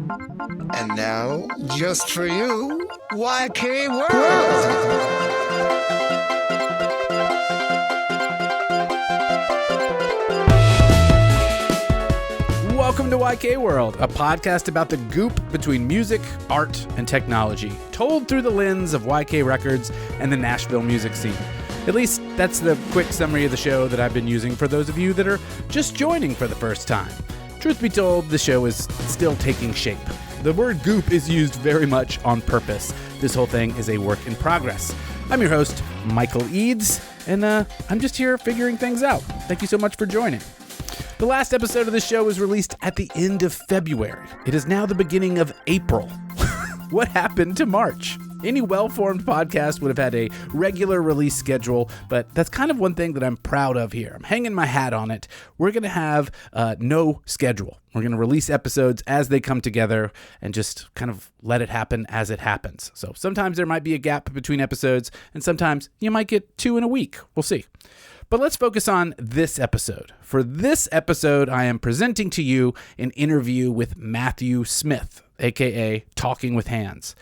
And now, just for you, YK World. Welcome to YK World, a podcast about the goop between music, art, and technology, told through the lens of YK Records and the Nashville music scene. At least, that's the quick summary of the show that I've been using for those of you that are just joining for the first time. Truth be told, the show is still taking shape. The word goop is used very much on purpose. This whole thing is a work in progress. I'm your host, Michael Eads, and I'm just here figuring things out. Thank you so much for joining. The last episode of the show was released at the end of February. It is now the beginning of April. What happened to March? Any well-formed podcast would have had a regular release schedule, but that's kind of one thing that I'm proud of here. I'm hanging my hat on it. We're going to have no schedule. We're going to release episodes as they come together and just kind of let it happen as it happens. So sometimes there might be a gap between episodes, and sometimes you might get 2 in a week. We'll see. But let's focus on this episode. For this episode, I am presenting to you an interview with Matthew Smith, aka Talking with Hands.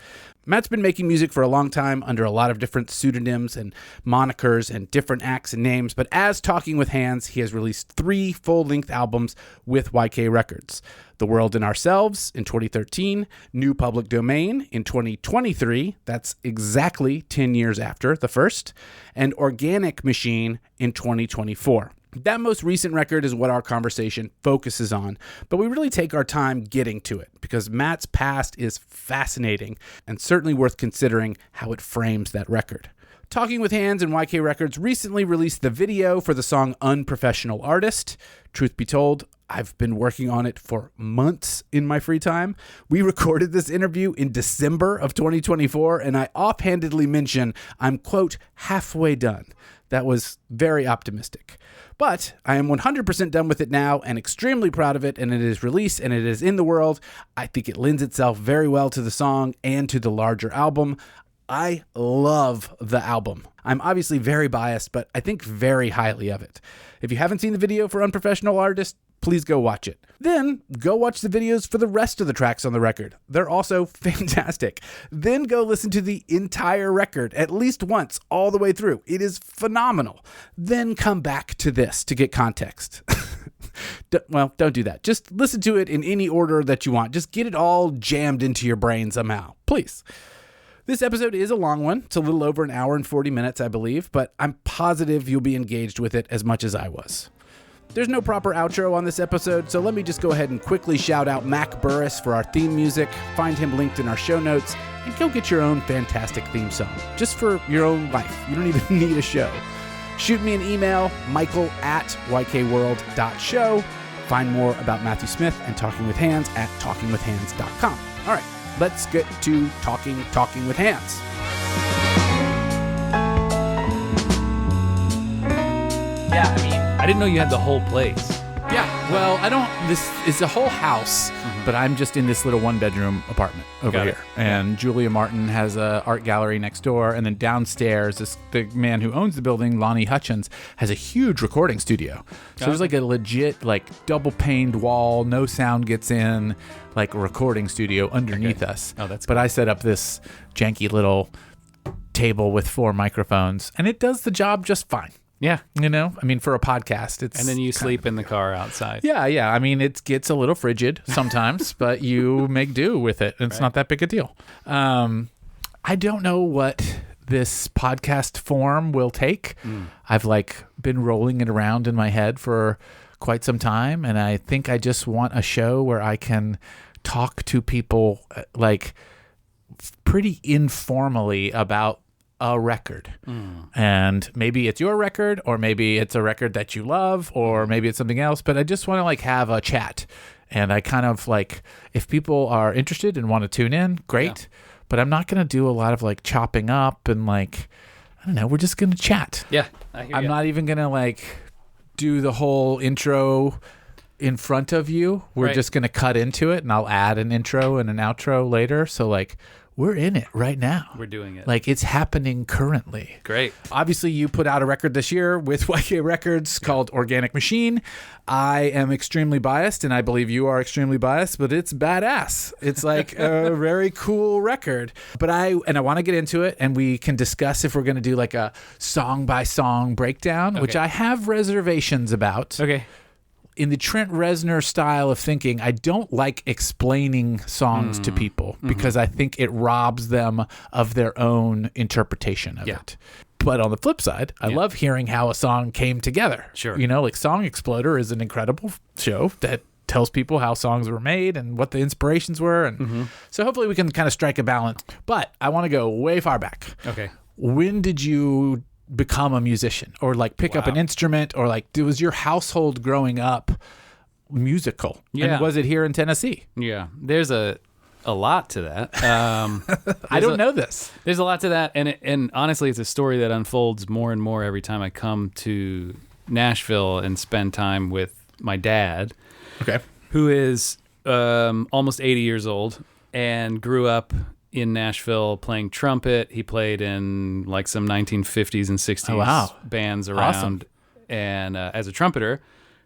Matt's been making music for a long time under a lot of different pseudonyms and monikers and different acts and names, but as Talking with Hands, he has released 3 full-length albums with YK Records. The World and Ourselves in 2013, New Public Domain in 2023, that's exactly 10 years after the first, and Organic Machine in 2024. That most recent record is what our conversation focuses on, but we really take our time getting to it because Matt's past is fascinating and certainly worth considering how it frames that record. Talking with Hands and YK Records recently released the video for the song Unprofessional Artist. Truth be told, I've been working on it for months in my free time. We recorded this interview in December of 2024, and I offhandedly mention I'm, quote, halfway done. That was very optimistic. But I am 100% done with it now and extremely proud of it, and it is released and it is in the world. I think it lends itself very well to the song and to the larger album. I love the album. I'm obviously very biased, but I think very highly of it. If you haven't seen the video for Unprofessional Artist, please go watch it. Then go watch the videos for the rest of the tracks on the record. They're also fantastic. Then go listen to the entire record at least once all the way through. It is phenomenal. Then come back to this to get context. Well, don't do that. Just listen to it in any order that you want. Just get it all jammed into your brain somehow. Please. This episode is a long one. It's a little over an hour and 40 minutes, I believe, but I'm positive you'll be engaged with it as much as I was. There's no proper outro on this episode, so let me just go ahead and quickly shout out Mac Burris for our theme music. Find him linked in our show notes, and go get your own fantastic theme song, just for your own life. You don't even need a show. Shoot me an email, michael@ykworld.show. Find more about Matthew Smith and Talking with Hands at talkingwithhands.com. All right, let's get to Talking with Hands. Yeah, I mean, I didn't know you had the whole place. Yeah, well, this is a whole house, but I'm just in this little 1-bedroom apartment over here. And Julia Martin has an art gallery next door, and then downstairs, the man who owns the building, Lonnie Hutchins, has a huge recording studio. So there's like a legit, double-paned wall, no sound gets in, recording studio underneath us. Oh, that's But cool. I set up this janky little table with 4 microphones, and it does the job just fine. Yeah. For a podcast, it's... And then you sleep in the car outside. Yeah. It gets a little frigid sometimes, but you make do with it. It's not that big a deal. I don't know what this podcast form will take. I've been rolling it around in my head for quite some time, and I think I just want a show where I can talk to people pretty informally about a record. And maybe it's your record, or maybe it's a record that you love, or maybe it's something else, but I just want to have a chat. And I kind of if people are interested and want to tune in, great. But I'm not going to do a lot of chopping up and I don't know, we're just going to chat. Yeah. I hear I'm you. not even going to do the whole intro in front of you. We're Right. just going to cut into it, and I'll add an intro and an outro later. So, like, we're in it right now. We're doing it. Like, it's happening currently. Great. Obviously, you put out a record this year with YK Records called Organic Machine. I am extremely biased, and I believe you are extremely biased, but it's badass. It's like a very cool record. But I want to get into it, and we can discuss if we're going to do like a song-by-song breakdown, which I have reservations about. Okay. In the Trent Reznor style of thinking, I don't like explaining songs to people because I think it robs them of their own interpretation of it. But on the flip side, I love hearing how a song came together. Sure. You know, like Song Exploder is an incredible show that tells people how songs were made and what the inspirations were. And so hopefully we can kind of strike a balance. But I want to go way far back. Okay. When did you become a musician or like pick up an instrument, or like was your household growing up musical? Yeah. And was it here in Tennessee? Yeah. There's a lot to that. I don't know this. There's a lot to that, and honestly, it's a story that unfolds more and more every time I come to Nashville and spend time with my dad, Okay. who is almost 80 years old and grew up in Nashville playing trumpet. He played in like some 1950s and 60s bands around, Awesome. and as a trumpeter.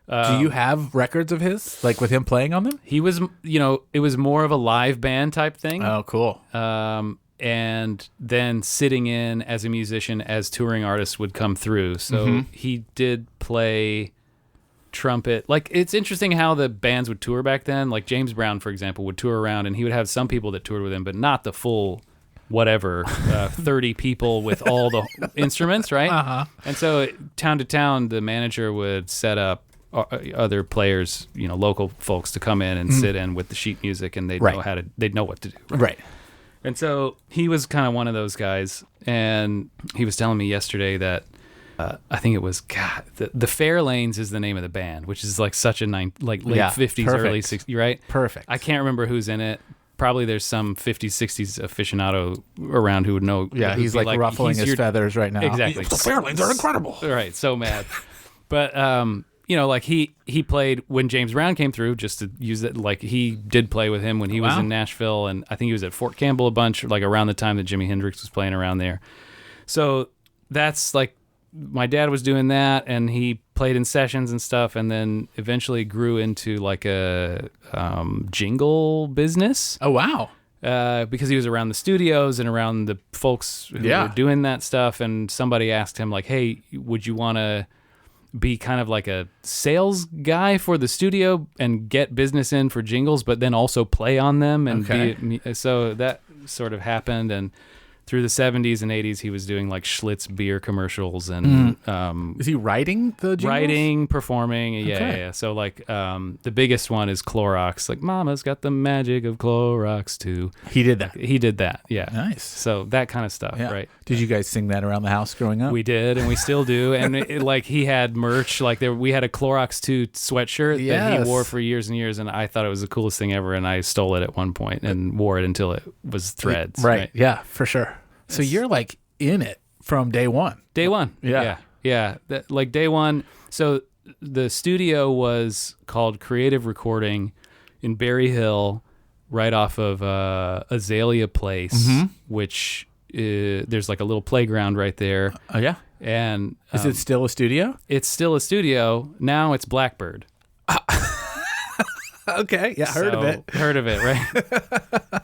Do you have records of his, like with him playing on them? He was, it was more of a live band type thing. Oh, cool. And then sitting in as a musician as touring artists would come through. So he did play trumpet. Like, it's interesting how the bands would tour back then. Like James Brown, for example, would tour around, and he would have some people that toured with him, but not the full whatever 30 people with all the instruments, right? And so town to town, the manager would set up other players, local folks, to come in and sit in with the sheet music, and they'd know what to do. Right. And so he was kind of one of those guys, and he was telling me yesterday that I think it was the Fairlanes is the name of the band, which is like such a late 50s, perfect. early 60s, right? Perfect. I can't remember who's in it. Probably there's some 50s, 60s aficionado around who would know. Yeah, who'd he's be like ruffling his feathers right now. Exactly. The Fairlanes are incredible. Right, so mad. But like he played when James Brown came through, just to use it. Like, he did play with him when he was in Nashville, and I think he was at Fort Campbell a bunch, like around the time that Jimi Hendrix was playing around there. So that's like, my dad was doing that, and he played in sessions and stuff, and then eventually grew into like a jingle business. Oh, wow. Because he was around the studios and around the folks who were doing that stuff, and somebody asked him like, "Hey, would you want to be kind of like a sales guy for the studio and get business in for jingles, but then also play on them?" And so that sort of happened, and through the 70s and 80s, he was doing like Schlitz beer commercials and Is he writing the jingles? writing, performing. Yeah. So like the biggest one is Clorox. Like, Mama's got the magic of Clorox too. He did that. He did that. Yeah. Nice. So that kind of stuff, Yeah. right? Did you guys sing that around the house growing up? We did, and we still do. And like, he had merch. Like, we had a Clorox 2 sweatshirt that Yes. he wore for years and years, and I thought it was the coolest thing ever. And I stole it at one point and wore it until it was threads. Right. Yeah, for sure. So you're like in it from day one. Day one. Yeah. Yeah. Like day one. So the studio was called Creative Recording in Berry Hill, right off of Azalea Place, which there's like a little playground right there. Oh, yeah? And Is it still a studio? it's still a studio. Now it's Blackbird. Okay. Yeah, heard of it. Heard of it,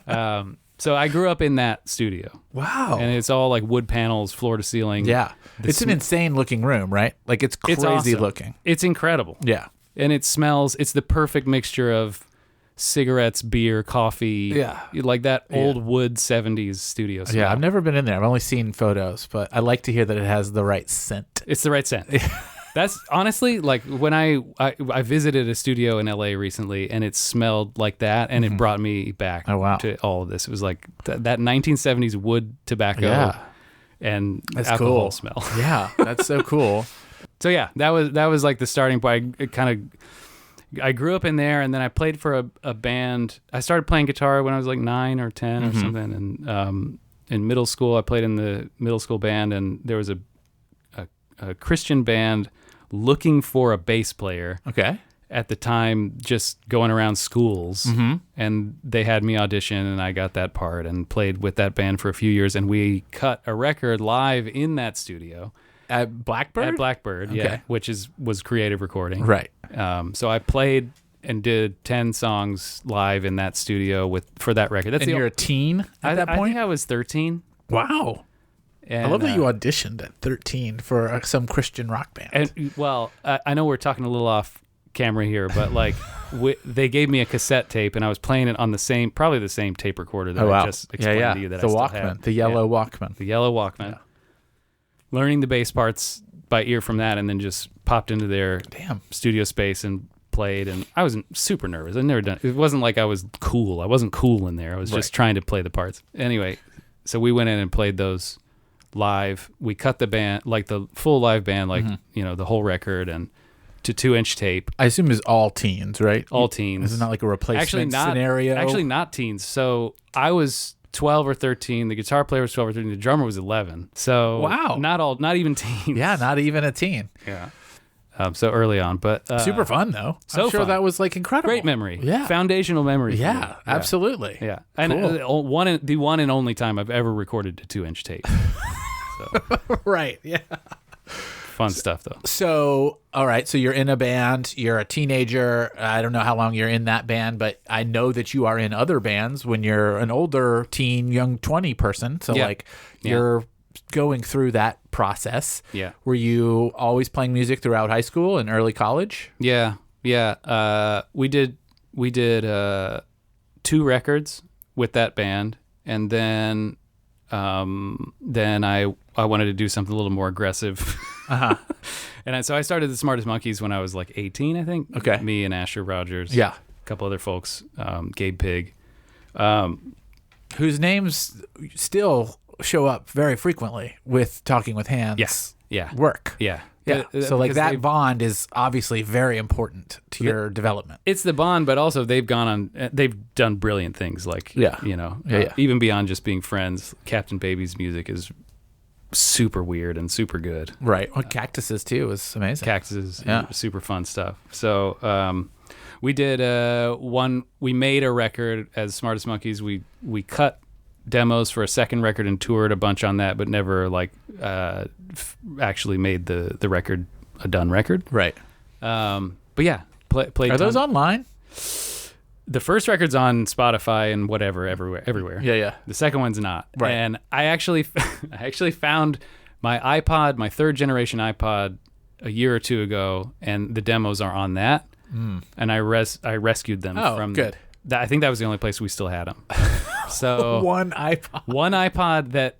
right? So I grew up in that studio. Wow. And it's all like wood panels, floor to ceiling. Yeah. It's an insane looking room, right? Like, it's crazy It's awesome. looking. It's incredible. Yeah. And it smells, it's the perfect mixture of cigarettes, beer, coffee. Yeah. Like that old wood 70s studio smell. Yeah, I've never been in there. I've only seen photos, but I like to hear that it has the right scent. It's the right scent. That's honestly, like, when I visited a studio in LA recently, and it smelled like that, and it brought me back to all of this. It was like that 1970s wood tobacco and That's alcohol cool. smell. Yeah, that's so cool. So yeah, that was like the starting point. I grew up in there, and then I played for a band. I started playing guitar when I was like 9 or 10 or something. And in middle school, I played in the middle school band, and there was a Christian band looking for a bass player. Okay. at the time just going around schools, and they had me audition, and I got that part and played with that band for a few years, and we cut a record live in that studio At Blackbird? at Blackbird, yeah, which was creative recording. Right. So I played and did 10 songs live in that studio for that record. That's And you're a teen at that I point? think I was 13. Wow. And, I love that you auditioned at 13 for some Christian rock band. And well, I know we're talking a little off camera here, but like they gave me a cassette tape, and I was playing it on probably the same tape recorder that I just explained to you that the I still Walkman, have. the yellow Walkman. The yellow Walkman. Learning the bass parts by ear from that, and then just popped into their studio space and played. And I was super nervous. I'd never done it. It wasn't like I was cool. I wasn't cool in there. I was just trying to play the parts. Anyway, so we went in and played those live. We cut the band, like the full live band, like the whole record, and to 2-inch tape. I assume it's all teens, right? All teens. It's not like a replacement not, scenario. Actually, not teens. So I was 12 or 13. The guitar player was 12 or 13. The drummer was 11. So wow, not even teens. Yeah, not even a teen. Yeah. So early on, but super fun though. So I'm sure fun. that was like incredible. Great memory. Yeah. Foundational memory. Yeah, absolutely. Yeah. And the one and only time I've ever recorded to 2-inch tape. So Right. Yeah. fun stuff though. So, all right. So you're in a band. You're a teenager. I don't know how long you're in that band, but I know that you are in other bands when you're an older teen, young 20 person. So you're going through that process. Yeah. Were you always playing music throughout high school and early college? Yeah. We did 2 records with that band, and then I wanted to do something a little more aggressive. And so I started the Smartest Monkeys when I was like 18, I think. Okay. Me and Asher Rogers. Yeah. A couple other folks, Gabe Pig. Whose names still show up very frequently with Talking with Hands. Yes. Yeah. Work. Yeah. Yeah. So like Because that bond is obviously very important to your development. it's the bond, but also they've done brilliant things. Like, even beyond just being friends. Captain Baby's music is super weird and super good. Right. Well, Cactuses too is amazing. Cactuses, super fun stuff. So we did we made a record as Smartest Monkeys. We cut demos for a second record and toured a bunch on that, but never actually made the record a done record. Right. But yeah, played. Are those online? The first record's on Spotify and whatever, everywhere. Yeah. The second one's not. Right. And I actually found my iPod, my 3rd generation iPod, a year or 2 ago, and the demos are on that. And I rescued them from. Good. I think that was the only place we still had them. So One iPod. one iPod that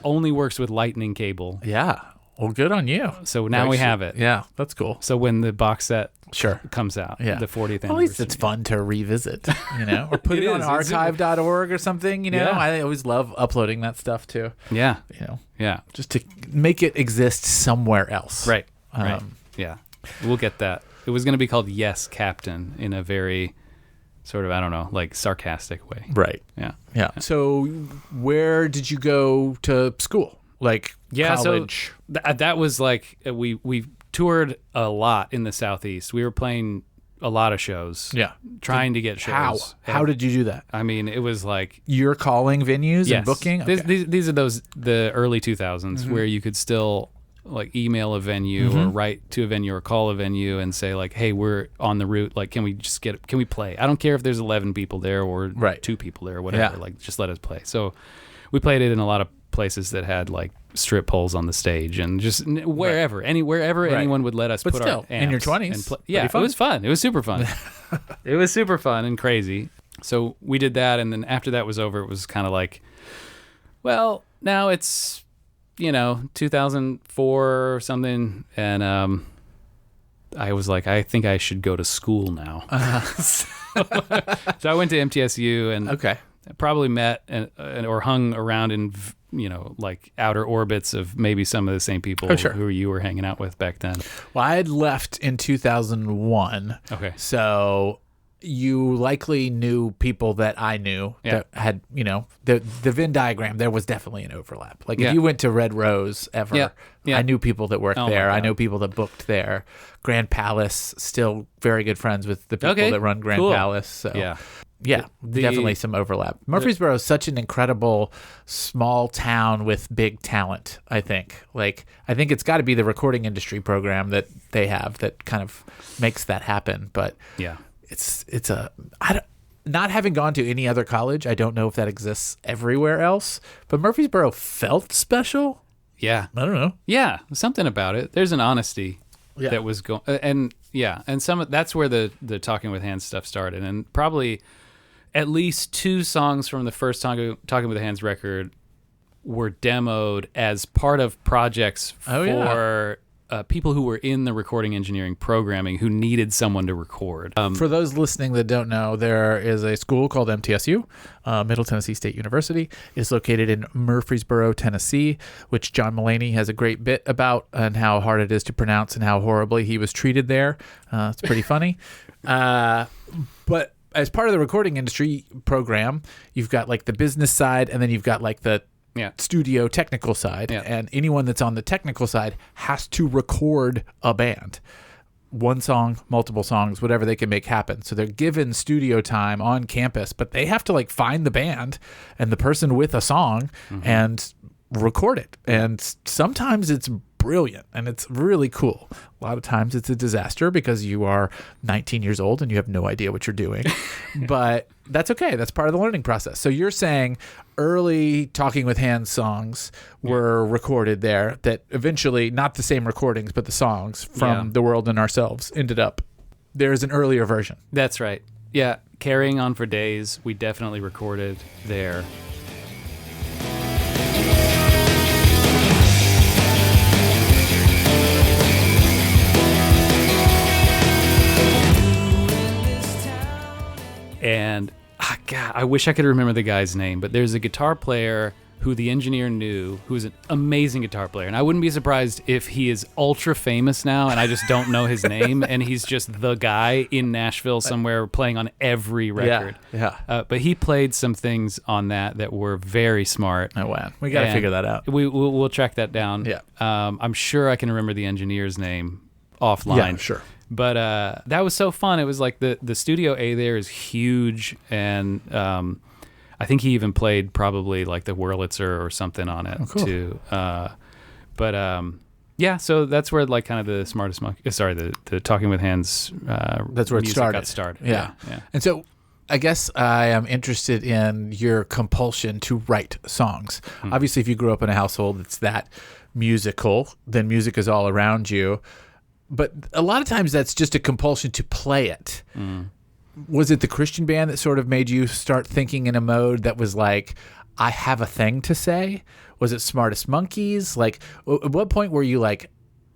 only works with Lightning cable. Yeah. Well, good on you. So now we have it. Yeah, that's cool. So when the box set Sure. comes out, Yeah. the 40th anniversary. Well, at least it's fun to revisit, or put it on is. It's super- archive.org or something, Yeah. I always love uploading that stuff too, Yeah. Yeah. just to make it exist somewhere else. Right. Right. Yeah. We'll get that. It was going to be called Yes, Captain in a very sort of, I don't know, like sarcastic way. Right. Yeah. Yeah. So where did you go to school? Like college? So that was like, we toured a lot in the Southeast. We were playing a lot of shows. Yeah. Trying to get shows. How did you do that? I mean, it was like... You're calling venues Yes. and booking? Okay. These are the early 2000s where you could still like email a venue or write to a venue or call a venue and say like, hey, we're on the route. Like, can we play? I don't care if there's 11 people there or 2 people there or whatever. Yeah. Like, just let us play. So we played it in a lot of places that had like strip poles on the stage and just wherever anyone would let us But put still, our amps in your 20s, and yeah, pretty fun. it was fun. It was super fun. It was super fun and crazy. So we did that, and then after that was over, it was kind of like, well, now it's 2004 or something, and I was like, I think I should go to school now. So I went to MTSU and probably met or hung around in like outer orbits of maybe some of the same people who you were hanging out with back then. Well, I had left in 2001. Okay. So you likely knew people that I knew that had, the Venn diagram, there was definitely an overlap. Like if you went to Red Rose ever, I knew people that worked there. I know people that booked there. Grand Palace, still very good friends with the people that run Grand Palace. So definitely some overlap. Murfreesboro is such an incredible small town with big talent, I think. Like, I think it's got to be the recording industry program that they have that kind of makes that happen. But not having gone to any other college, I don't know if that exists everywhere else, but Murfreesboro felt special. Yeah. I don't know. Yeah, something about it. There's an honesty that was going, and that's where the Talking with Hands stuff started, and probably at least 2 songs from the first Talking with Hands record were demoed as part of projects for people who were in the recording engineering programming who needed someone to record. For those listening that don't know, there is a school called MTSU, Middle Tennessee State University. It's located in Murfreesboro, Tennessee, which John Mulaney has a great bit about and how hard it is to pronounce and how horribly he was treated there. It's pretty funny. But as part of the recording industry program, you've got like the business side, and then you've got like the studio technical side, and anyone that's on the technical side has to record a band. One song, multiple songs, whatever they can make happen. So they're given studio time on campus, but they have to like find the band and the person with a song and record it. And sometimes it's brilliant and it's really cool. A lot of times it's a disaster because you are 19 years old and you have no idea what you're doing. But that's okay. That's part of the learning process. So you're saying early Talking with Hands songs were recorded there that eventually, not the same recordings, but the songs from The World and Ourselves ended up. There's an earlier version. That's right. Yeah. Carrying On for Days, we definitely recorded there. And God, I wish I could remember the guy's name, but there's a guitar player who the engineer knew, who's an amazing guitar player. And I wouldn't be surprised if he is ultra famous now and I just don't know his name, and he's just the guy in Nashville somewhere playing on every record. But he played some things on that were very smart. Oh, wow. We got to figure that out. We'll track that down. Yeah. I'm sure I can remember the engineer's name offline. Yeah, sure. But that was so fun. It was like the Studio A there is huge, and I think he even played probably like the Wurlitzer or something on it too. So that's where like kind of the Smartest Monkey, the Talking with Hands. That's where it started. Got started. Yeah. And so I guess I am interested in your compulsion to write songs. Obviously, if you grew up in a household that's that musical, then music is all around you. But a lot of times that's just a compulsion to play it. Was it the Christian band that sort of made you start thinking in a mode that was like, I have a thing to say? Was it Smartest Monkeys? Like, at what point were you like,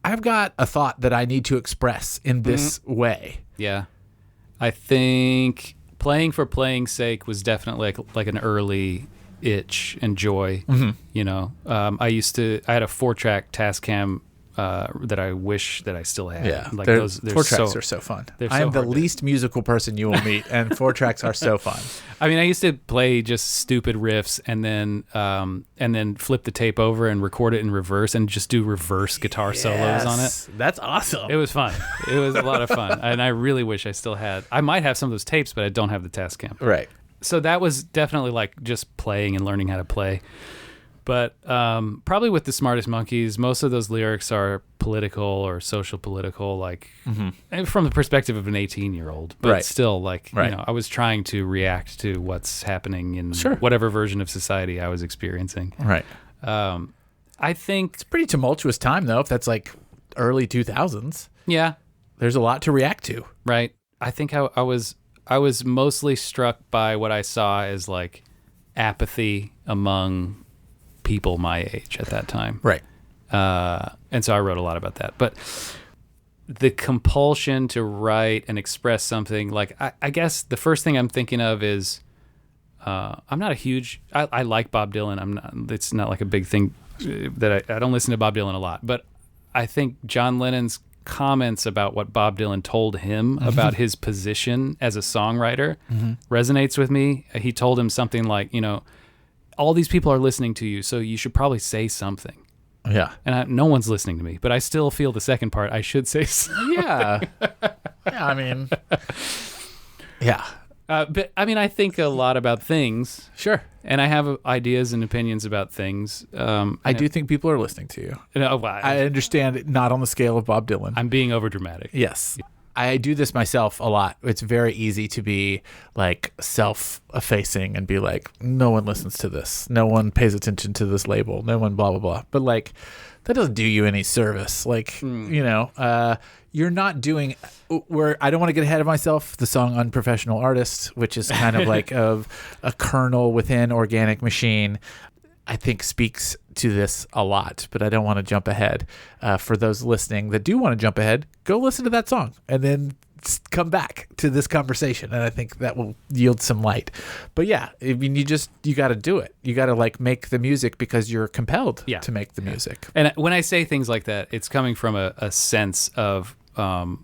I've got a thought that I need to express in this way? Yeah. I think playing for playing's sake was definitely like an early itch and joy. You know, I had a 4-track Tascam that I wish that I still had. Yeah, like those 4-tracks are so fun. I am the least musical person you will meet, and 4-tracks are so fun. I mean, I used to play just stupid riffs and then flip the tape over and record it in reverse and just do reverse guitar solos on it. That's awesome. It was fun. It was a lot of fun, and I really wish I still had. I might have some of those tapes, but I don't have the Tascam. Right. So that was definitely like just playing and learning how to play. But probably with the Smartest Monkeys, most of those lyrics are political or social political, like from the perspective of an 18-year-old. But still, like, you know, I was trying to react to what's happening in whatever version of society I was experiencing. Right. I think it's a pretty tumultuous time, though, if that's like early 2000s. Yeah. There's a lot to react to. Right. I think I was mostly struck by what I saw as like apathy among people my age at that time. Right. And so I wrote a lot about that. But the compulsion to write and express something, like, I guess the first thing I'm thinking of is I'm not a huge... I like Bob Dylan. It's not like a big thing that I don't listen to Bob Dylan a lot. But I think John Lennon's comments about what Bob Dylan told him about his position as a songwriter resonates with me. He told him something like, all these people are listening to you, so you should probably say something. Yeah. And no one's listening to me, but I still feel the second part. I should say something. Yeah. Yeah, I mean, yeah. But I mean, I think a lot about things. Sure. And I have ideas and opinions about things. I do think people are listening to you. Well, I understand it, not on the scale of Bob Dylan. I'm being overdramatic. Yes. I do this myself a lot. It's very easy to be like self-effacing and be like, no one listens to this. No one pays attention to this label. No one blah, blah, blah. But like, that doesn't do you any service. Like, you're not doing where I don't want to get ahead of myself. The song Unprofessional Artist, which is kind of like of a kernel within Organic Machine, I think speaks to this a lot, but I don't want to jump ahead. For those listening that do want to jump ahead, go listen to that song and then come back to this conversation. And I think that will yield some light. But yeah, I mean, you got to do it. You got to like make the music because you're compelled to make the music. And when I say things like that, it's coming from a sense of, I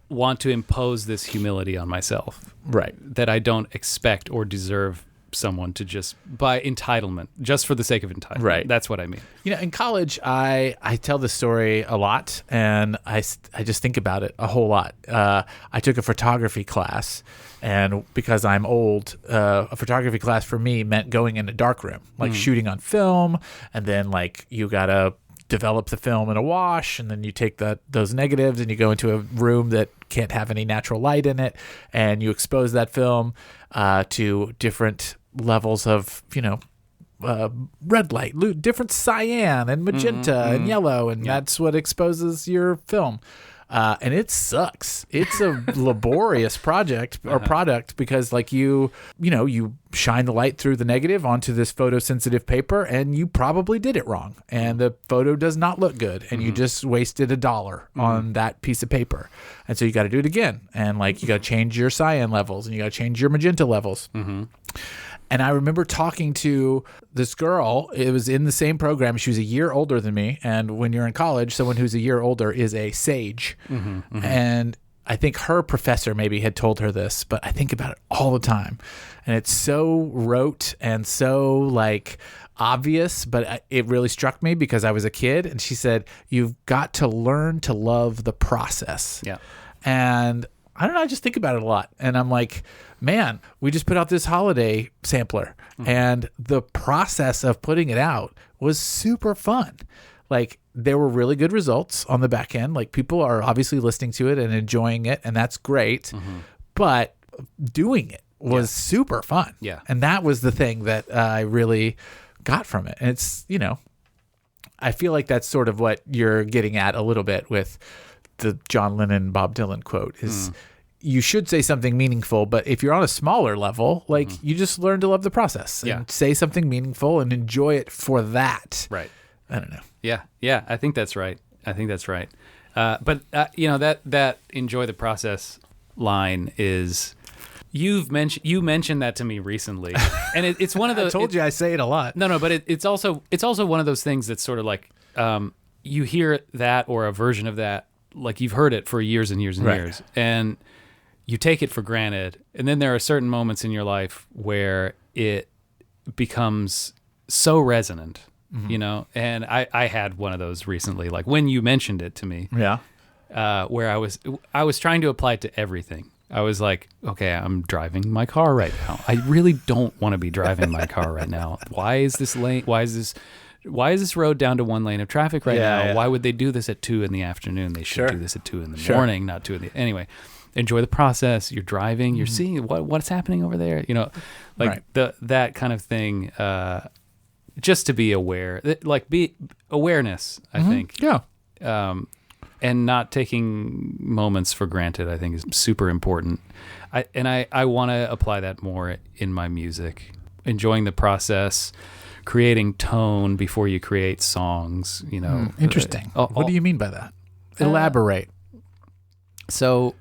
want to impose this humility on myself. Right. That I don't expect or deserve someone to just by entitlement, just for the sake of entitlement. Right. That's what I mean. In college, I tell this story a lot, and I just think about it a whole lot. I took a photography class, and because I'm old, a photography class for me meant going in a darkroom, like shooting on film, and then like you gotta develop the film in a wash, and then you take those negatives and you go into a room that can't have any natural light in it, and you expose that film to different levels of red light, different cyan and magenta and yellow, and that's what exposes your film. And it sucks. It's a laborious project or product because like you shine the light through the negative onto this photosensitive paper, and you probably did it wrong, and the photo does not look good, and you just wasted $1 on that piece of paper. And so you got to do it again, and like you got to change your cyan levels, and you got to change your magenta levels. And I remember talking to this girl. It was in the same program. She was a year older than me. And when you're in college, someone who's a year older is a sage. And I think her professor maybe had told her this, but I think about it all the time. And it's so rote and so like obvious, but it really struck me because I was a kid. And she said, you've got to learn to love the process. Yeah. And I don't know, I just think about it a lot. And I'm like, man, we just put out this holiday sampler, and the process of putting it out was super fun. Like, there were really good results on the back end. Like, people are obviously listening to it and enjoying it, and that's great. But doing it was super fun. Yeah. And that was the thing that I really got from it. And it's, I feel like that's sort of what you're getting at a little bit with the John Lennon, Bob Dylan quote is, you should say something meaningful, but if you're on a smaller level, like you just learn to love the process and say something meaningful and enjoy it for that. Right. I don't know. Yeah. I think that's right. But that enjoy the process line is, you mentioned that to me recently, and it's one of those. I told you I say it a lot. No, but it's also one of those things that's sort of like you hear that or a version of that, like you've heard it for years and years and years, and you take it for granted. And then there are certain moments in your life where it becomes so resonant, and I had one of those recently, like when you mentioned it to me, where I was trying to apply it to everything. I was like, okay, I'm driving my car right now. I really don't want to be driving my car right now. Why is this road down to one lane of traffic right now? Yeah. Why would they do this at 2 p.m? They should do this at 2 a.m, not 2 a.m. Anyway, enjoy the process. You're driving. You're seeing what's happening over there. That kind of thing. Just to be aware, awareness. I think. Yeah. And not taking moments for granted, I think, is super important. I want to apply that more in my music. Enjoying the process, creating tone before you create songs. Interesting. What do you mean by that? Elaborate. So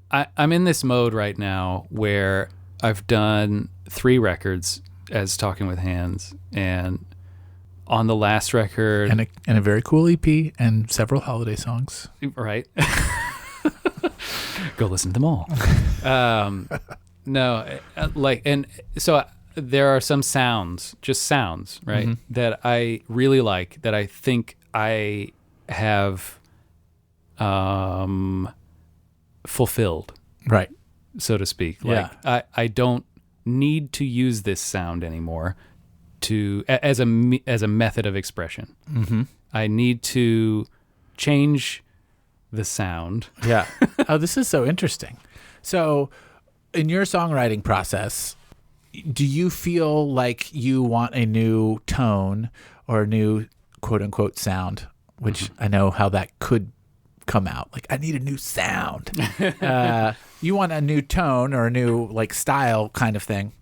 I'm in this mode right now where I've done 3 records as Talking with Hands, and on the last record, and a very cool EP and several holiday songs. right? Go listen to them all. No, like, and so there are some sounds, just sounds, right, that I really like, that I think I have fulfilled, Right. so to speak. Like, I don't need to use this sound anymore as a method of expression. Mm-hmm. I need to change the sound. Yeah. Oh, this is so interesting. So, in your songwriting process, do you feel like you want a new tone or a new quote unquote sound, which I know how that could come out? Like, I need a new sound. You want a new tone or a new like style kind of thing.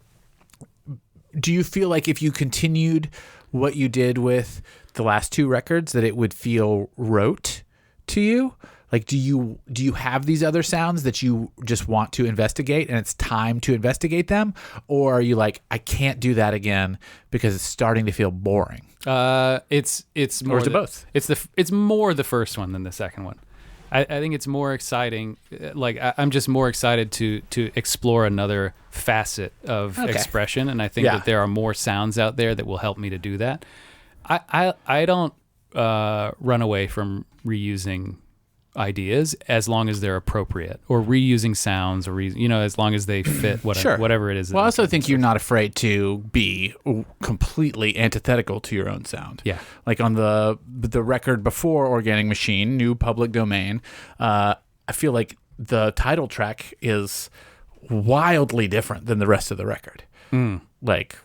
Do you feel like if you continued what you did with the last two records, that it would feel rote to you? Like, do you have these other sounds that you just want to investigate and it's time to investigate them? Or are you like, I can't do that again because it's starting to feel boring? It's more Or is it both? It's more the first one than the second one. I think it's more exciting. Like, I'm just more excited to explore another facet of expression, and I think that there are more sounds out there that will help me to do that. I don't run away from reusing ideas as long as they're appropriate, or reusing sounds, or as long as they fit whatever it is. Well, I also think you're not afraid to be completely antithetical to your own sound. Yeah. Like on the record before Organic Machine, New Public Domain, I feel like the title track is wildly different than the rest of the record. Like,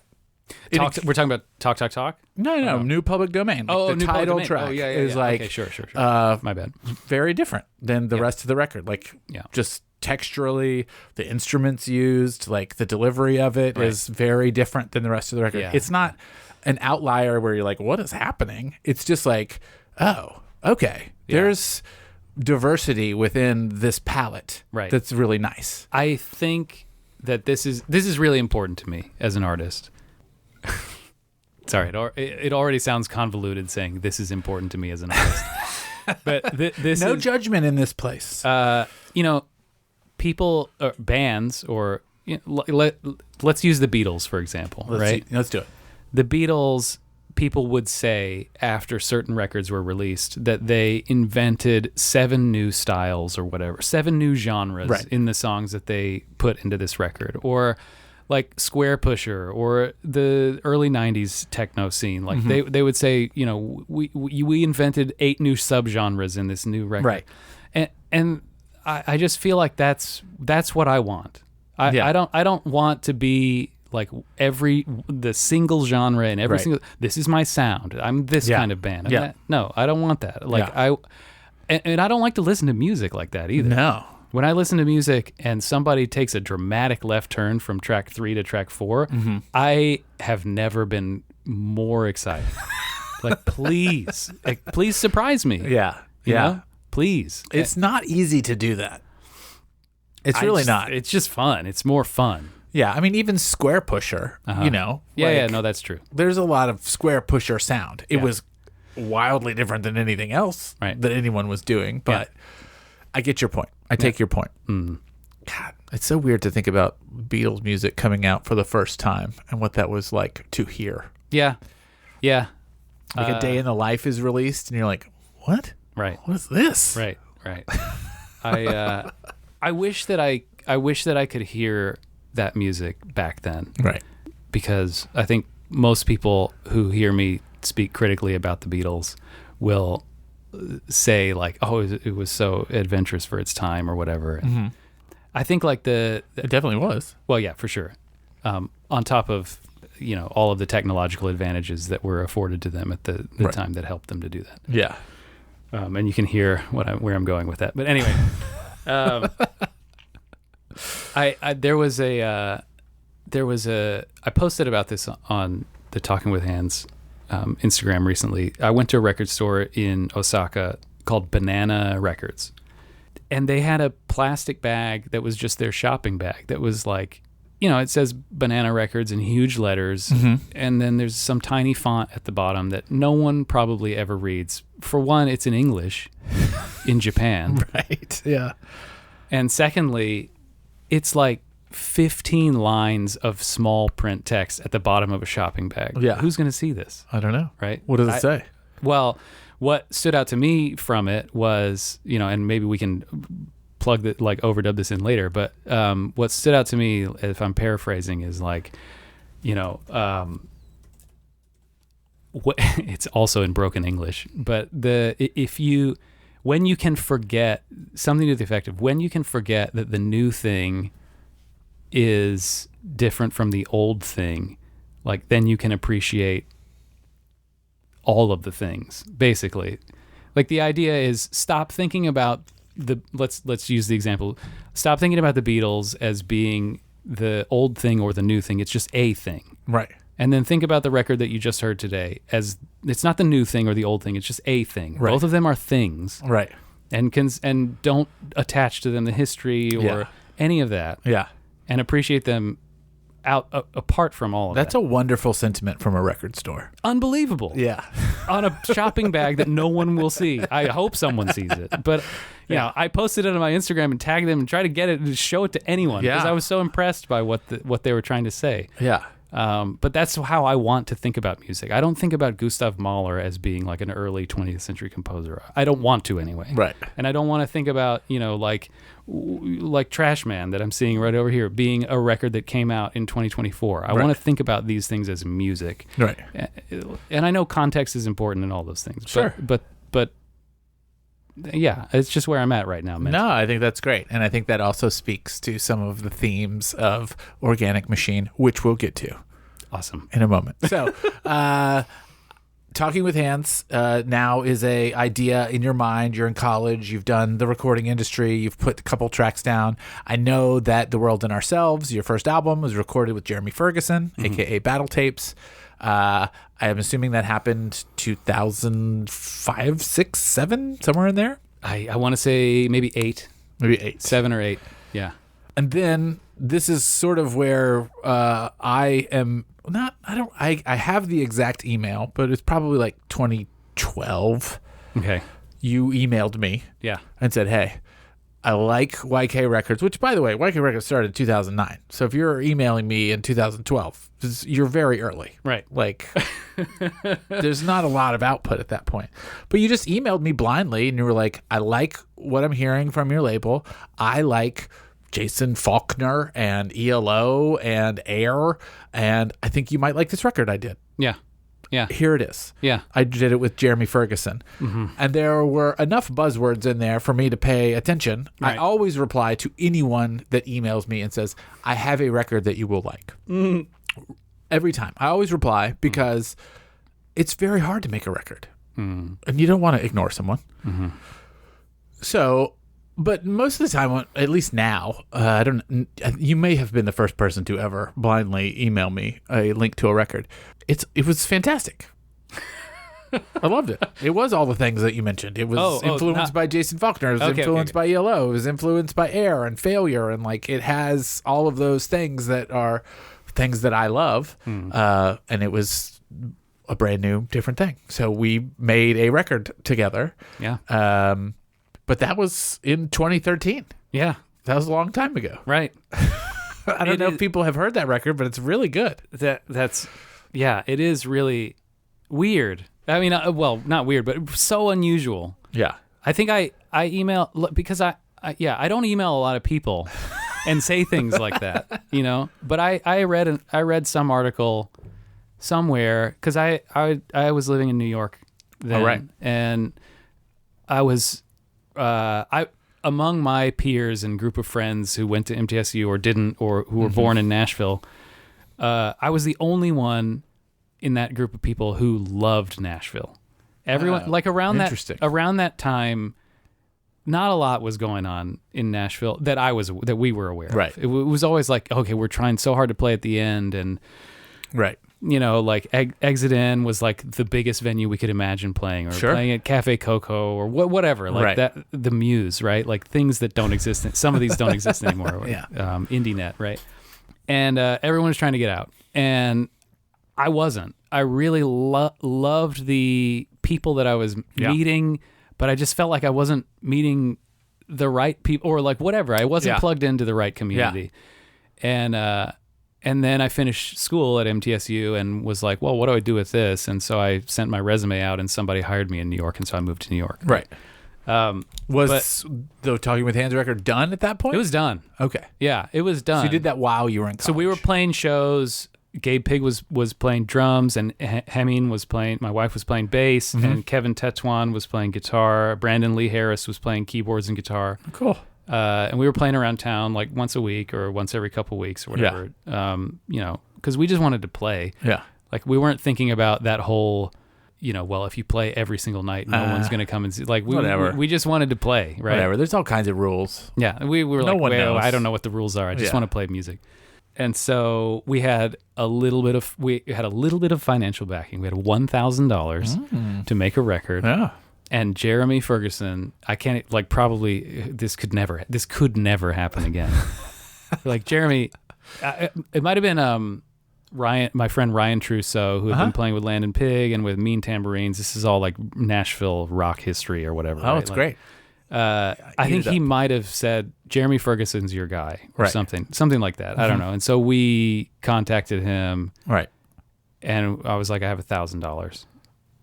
we're talking about Talk. No, New Public Domain. Oh, the New Public title Domain. track is like, okay, sure. My bad. very different than the rest of the record. Like, just texturally, the instruments used, like the delivery of it is very different than the rest of the record. Yeah. It's not an outlier where you're like, what is happening? It's just like, oh, okay. There's diversity within this palette. Right. That's really nice. I think that this is really important to me as an artist. Sorry, it already sounds convoluted saying this is important to me as an artist. But this No is, judgment in this place. people, or bands, or let's use the Beatles, for example, right? Let's do it. The Beatles, people would say after certain records were released that they invented 7 new styles or whatever, 7 new genres in the songs that they put into this record. Or like Square Pusher, or the early 90s techno scene. Like they would say, we invented 8 new subgenres in this new record. Right. And I just feel like that's what I want. I don't want to be like the single genre and every single, this is my sound, I'm this kind of band. No, I don't want that. Like and I don't like to listen to music like that either. No. When I listen to music and somebody takes a dramatic left turn from track 3 to track 4, I have never been more excited. Like, please surprise me. Yeah. You know? Please. It's not easy to do that. It's really not. It's just fun. It's more fun. Yeah, I mean, even Square Pusher, no, that's true. There's a lot of Square Pusher sound. It was wildly different than anything else that anyone was doing, but I get your point. I take your point. God, it's so weird to think about Beatles music coming out for the first time and what that was like to hear. Yeah. Like A Day in the Life is released, and you're like, what? Right. What is this? Right. I wish that I could hear that music back then. Right. Because I think most people who hear me speak critically about the Beatles will say like, oh, it was so adventurous for its time or whatever. And I think like it definitely was. Well, yeah, for sure. On top of, all of the technological advantages that were afforded to them at the time that helped them to do that. Yeah. And you can hear where I'm going with that. But anyway, I posted about this on the Talking with Hands Instagram recently. I went to a record store in Osaka called Banana Records, and they had a plastic bag that was just their shopping bag that was like it says Banana Records in huge letters, and then there's some tiny font at the bottom that no one probably ever reads. For one, it's in English in Japan. Right. Yeah. And secondly, it's like 15 lines of small print text at the bottom of a shopping bag. Yeah. Who's going to see this? I don't know. Right? What does it say? Well, what stood out to me from it was, and maybe we can plug that, like overdub this in later, but what stood out to me, if I'm paraphrasing, is like, it's also in broken English, but when you can forget something to the effect of, when you can forget that the new thing is different from the old thing, like then you can appreciate all of the things, basically. Like the idea is, stop thinking about let's use the example, stop thinking about the Beatles as being the old thing or the new thing. It's just a thing. Right. And then think about the record that you just heard today as, it's not the new thing or the old thing, it's just a thing. Right. Both of them are things. Right. And don't attach to them the history or any of that. Yeah. And appreciate them apart from all of That's that. a wonderful sentiment from a record store. Unbelievable. Yeah. On a shopping bag that no one will see. I hope someone sees it. But I posted it on my Instagram and tagged them and tried to get it and show it to anyone, because I was so impressed by what they were trying to say. Yeah. But that's how I want to think about music. I don't think about Gustav Mahler as being like an early 20th century composer. I don't want to anyway. Right. And I don't want to think about, like Trash Man that I'm seeing right over here being a record that came out in 2024. I want to think about these things as music. Right. And I know context is important in all those things. Sure. But yeah, it's just where I'm at right now, man. No, I think that's great. And I think that also speaks to some of the themes of Organic Machine, which we'll get to Awesome. in a moment. So, Talking with Hands now is a idea in your mind. You're in college. You've done the recording industry. You've put a couple tracks down. I know that The World and Ourselves, your first album, was recorded with Jeremy Ferguson, a.k.a. Battle Tapes. I am assuming that happened 2005, 6, 7, somewhere in there. I want to say maybe 8. Maybe 8. 7 or 8. Yeah. And then this is sort of where I am not, I have the exact email, but it's probably like 2012. Okay. You emailed me Yeah. and said, hey, I like YK Records, which, by the way, YK Records started in 2009. So if you're emailing me in 2012, you're very early. Right. Like, there's not a lot of output at that point. But you just emailed me blindly, and you were like, I like what I'm hearing from your label. I like Jason Faulkner and ELO and Air, and I think you might like this record I did. Yeah. Yeah. Here it is. Yeah. I did it with Jeremy Ferguson. And there were enough buzzwords in there for me to pay attention. I Right. always reply to anyone that emails me and says, I have a record that you will like. Every time. I always reply because it's very hard to make a record. And you don't want to ignore someone. So, but most of the time, at least now, you may have been the first person to ever blindly email me a link to a record. It was fantastic. I loved it. It was all the things that you mentioned. It was influenced by Jason Faulkner. It was influenced by ELO. It was influenced by Air and Failure. And like, it has all of those things that are things that I love. And it was a brand new, different thing. So we made a record together. Yeah. But that was in 2013. Yeah. That was a long time ago. Right. I don't know if people have heard that record, but it's really good. Yeah, it is really weird. I mean, well, not weird, but so unusual. Yeah. I think I email because I don't email a lot of people and say things like that, But I read some article somewhere because I was living in New York then, right. and I was among my peers and group of friends who went to MTSU or didn't, or who were born in Nashville. I was the only one in that group of people who loved Nashville. Everyone, like around that time, not a lot was going on in Nashville that we were aware Right. of. It was always like, okay, we're trying so hard to play at the end, and Right. like Exit In was like the biggest venue we could imagine playing, or playing at Cafe Coco or whatever, like that. The Muse, right? Like things that don't exist. Some of these don't exist anymore. Yeah. IndieNet, right? and everyone was trying to get out, and I wasn't. I really loved the people that I was meeting, but I just felt like I wasn't meeting the right people, or like whatever. I wasn't plugged into the right community. And then I finished school at MTSU and was like, well, what do I do with this? And so I sent my resume out, and somebody hired me in New York, and so I moved to New York. Right. Was the Talking with Hands record done at that point? It was done. Okay. Yeah, it was done. So you did that while you were in college. So we were playing shows. Gabe Pig was playing drums, and Hemming was playing, my wife was playing bass, and Kevin Tetuan was playing guitar. Brandon Lee Harris was playing keyboards and guitar. Cool. And we were playing around town like once a week or once every couple weeks or whatever. Because we just wanted to play. Yeah. Like we weren't thinking about that whole, well, if you play every single night, no one's going to come and see. Like we just wanted to play, right? Whatever. There's all kinds of rules. Yeah. We were No like, one well, knows. I don't know what the rules are. I just want to play music. And so we had a little bit of financial backing. We had $1,000 to make a record. Yeah. And Jeremy Ferguson, I can't, like, probably this could never happen again. Like Jeremy, it might have been Ryan, my friend Ryan Trousseau, who had been playing with Landon Pig and with Mean Tambourines. This is all like Nashville rock history or whatever. Oh, right? it's great. I think he might have said, Jeremy Ferguson's your guy, or something like that. I don't know. And so we contacted him, Right. and I was like, I have $1,000.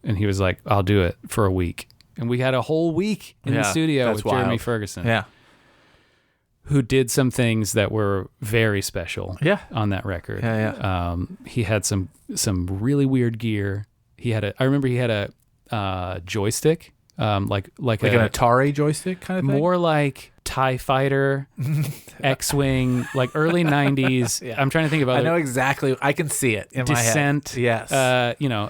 And he was like, I'll do it for a week. And we had a whole week in the studio that's with Jeremy wild. Ferguson, Yeah. who did some things that were very special Yeah. on that record. Yeah. He had some really weird gear. I remember he had a joystick, like Like an Atari joystick kind of thing? more like TIE Fighter, X-Wing, like early 90s. Yeah. I'm trying to think about I know exactly. I can see it in Descent, my head. Yes.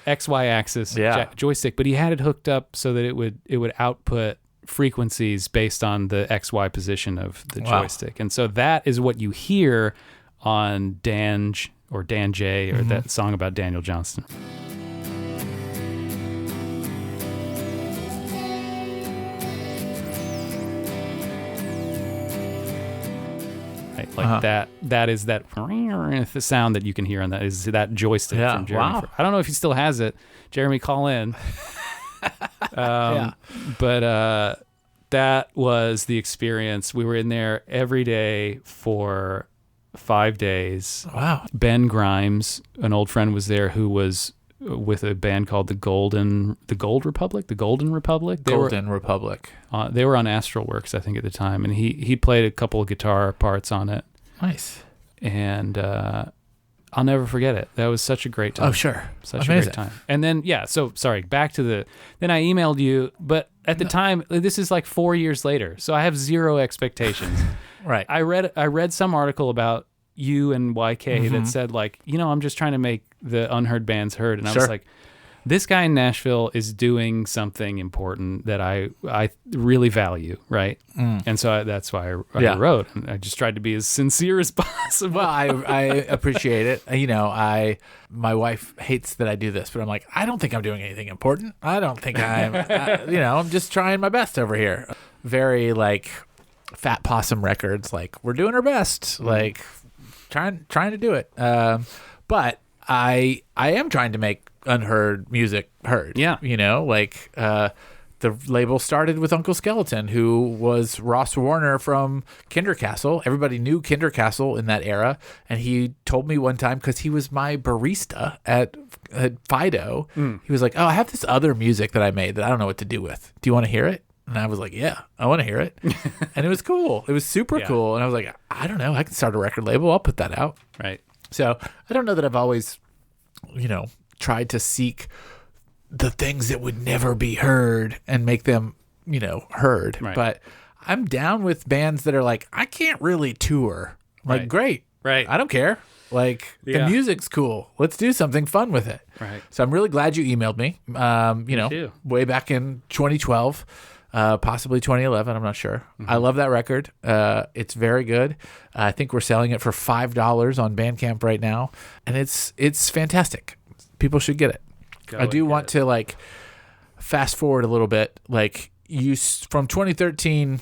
XY axis Yeah. joystick, but he had it hooked up so that it would output frequencies based on the XY position of the Wow. joystick. And so that is what you hear on Danj or Dan J or that song about Daniel Johnston. Right? Like that is that the sound that you can hear on that is that joystick from Jeremy. Wow. I don't know if he still has it. Jeremy, call in. But that was the experience. We were in there every day for 5 days. Wow. Ben Grimes, an old friend, was there who was with a band called the Golden Republic. Golden Republic. They were on Astral Works, I think, at the time, and he played a couple of guitar parts on it. Nice. And I'll never forget it. That was such a great time. Oh, sure. Such Amazing. a great time. And then, back to then I emailed you, but at the time, this is like 4 years later, so I have zero expectations. Right. I read some article about you and YK that said, like, I'm just trying to make the unheard bands heard. And I was like, this guy in Nashville is doing something important that I really value, right? And so that's why I wrote. And I just tried to be as sincere as possible. Well, I appreciate it. My wife hates that I do this, but I'm like, I don't think I'm doing anything important. I don't think I'm just trying my best over here. Very like Fat Possum Records, like we're doing our best, like trying to do it. But I am trying to make unheard music heard. Yeah. The label started with Uncle Skeleton, who was Ross Warner from Kindercastle. Everybody knew Kindercastle in that era. And he told me one time, because he was my barista at Fido, he was like, oh, I have this other music that I made that I don't know what to do with. Do you want to hear it? And I was like, yeah, I want to hear it. And it was cool. It was super cool. And I was like, I don't know. I can start a record label. I'll put that out. Right. So I don't know that I've always, tried to seek the things that would never be heard and make them, heard. Right. But I'm down with bands that are like, I can't really tour. I'm like, Right. great. Right. I don't care. Like, the Yeah. music's cool. Let's do something fun with it. Right. So I'm really glad you emailed me, too. way back in 2012. Possibly 2011. I'm not sure. I love that record. It's very good. I think we're selling it for $5 on Bandcamp right now, and it's fantastic. People should get it. I do want to like fast forward a little bit. Like from 2013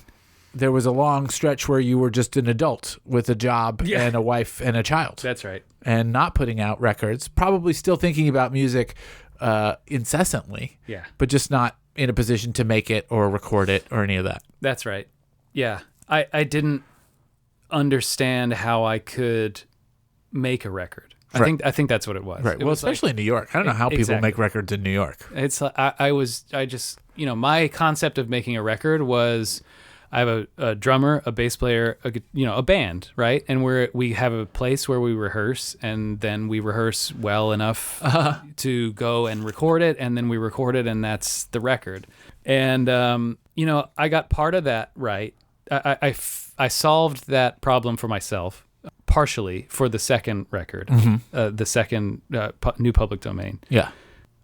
there was a long stretch where you were just an adult with a job Yeah. and a wife and a child. That's right. And not putting out records, probably still thinking about music incessantly, Yeah. but just not in a position to make it or record it or any of that. That's right. Yeah. I didn't understand how I could make a record. Right. I think that's what it was. Right. It Well, was like- especially in New York. I don't know how people Exactly. make records in New York. It's I just my concept of making a record was I have a drummer, a bass player, a band, right? And we have a place where we rehearse, and then we rehearse well enough to go and record it, and then we record it, and that's the record. And I got part of that right. I solved that problem for myself partially for the second record, the second new public domain. Yeah.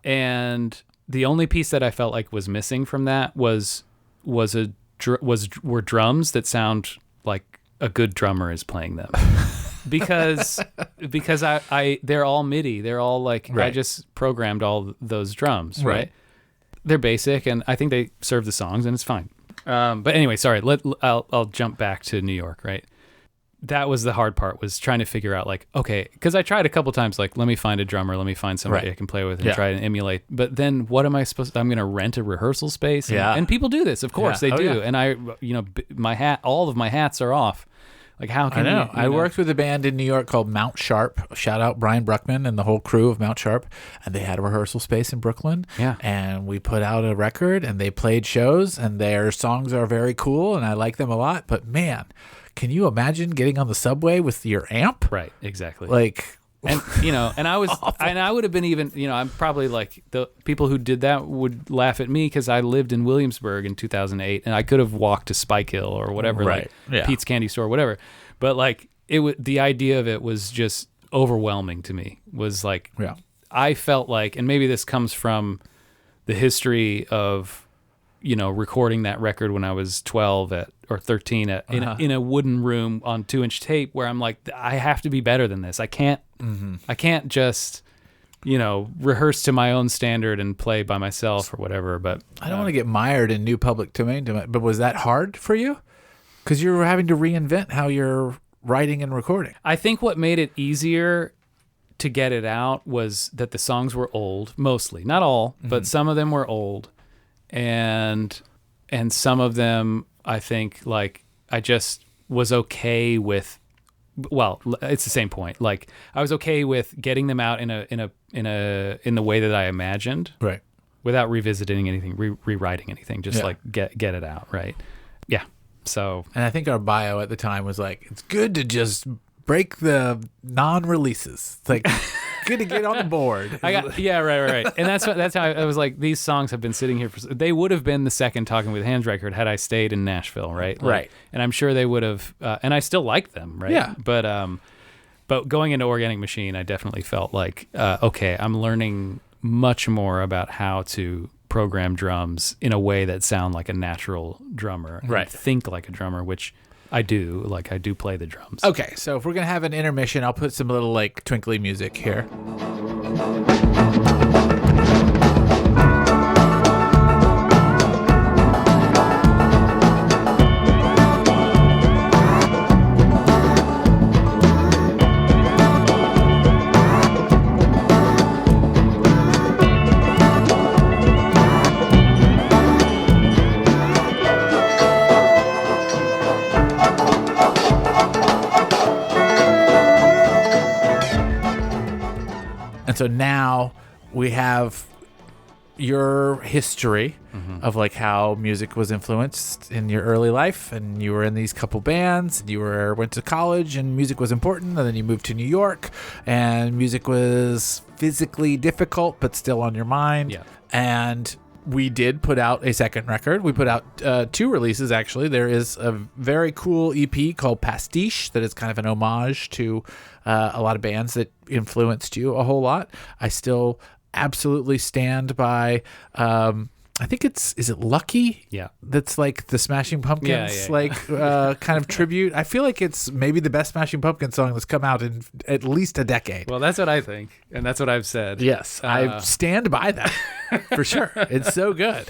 And the only piece that I felt like was missing from that were drums that sound like a good drummer is playing them. because they're all MIDI. They're all like I Right. just programmed all those drums, Right. right? They're basic, and I think they serve the songs, and it's fine. But anyway, sorry. I'll jump back to New York, right? That was the hard part, was trying to figure out like, okay, because I tried a couple times, like, let me find a drummer, let me find somebody Right. I can play with and Yeah. try to emulate. But then what am I supposed to, I'm going to rent a rehearsal space. Yeah. And people do this, of course Yeah. they Oh, do. yeah. And all of my hats are off. Like, how I can know. you I worked with a band in New York called Mount Sharp. Shout out Brian Bruckman and the whole crew of Mount Sharp. And they had a rehearsal space in Brooklyn. Yeah. And we put out a record and they played shows and their songs are very cool and I like them a lot. But man, can you imagine getting on the subway with your amp? Right, exactly. Like, And and I was, and I would have been even, I'm probably like the people who did that would laugh at me because I lived in Williamsburg in 2008, and I could have walked to Spike Hill or whatever, Right. like Yeah. Pete's Candy Store, whatever. But like the idea of it was just overwhelming to me. Was like, yeah. I felt like, and maybe this comes from the history of, recording that record when I was 12 or 13 in a wooden room on 2-inch tape, where I'm like, I have to be better than this. I can't just, rehearse to my own standard and play by myself or whatever. But I don't want to get mired in new public domain, but was that hard for you? Because you were having to reinvent how you're writing and recording. I think what made it easier to get it out was that the songs were old, mostly, not all, but some of them were old. And some of them, I think, like, I just was okay with. Well, it's the same point. Like, I was okay with getting them out in the way that I imagined, Right. without revisiting anything, rewriting anything. Just Yeah. like get it out, right? Yeah. So And I think our bio at the time was like, it's good to just break the non-releases. It's like, good to get on the board. right. And that's how I was like, these songs have been sitting here they would have been the second Talking with Hands record had I stayed in Nashville, right? Like, Right. And I'm sure they would have, and I still like them, right? Yeah. But going into Organic Machine, I definitely felt like, okay, I'm learning much more about how to program drums in a way that sound like a natural drummer, and Right. think like a drummer, which I do. Like, I do play the drums. Okay, so if we're going to have an intermission, I'll put some little, like, twinkly music here. And so now we have your history of like how music was influenced in your early life, and you were in these couple bands, and you went to college and music was important, and then you moved to New York and music was physically difficult but still on your mind. Yeah. And we did put out a second record. We put out 2 releases, actually. There is a very cool EP called Pastiche that is kind of an homage to a lot of bands that influenced you a whole lot. I still absolutely stand by, I think is it Lucky? Yeah. That's like the Smashing Pumpkins, Yeah. like kind of tribute. I feel like it's maybe the best Smashing Pumpkins song that's come out in at least a decade. Well, that's what I think, and that's what I've said. Yes, I stand by that for sure. It's so good.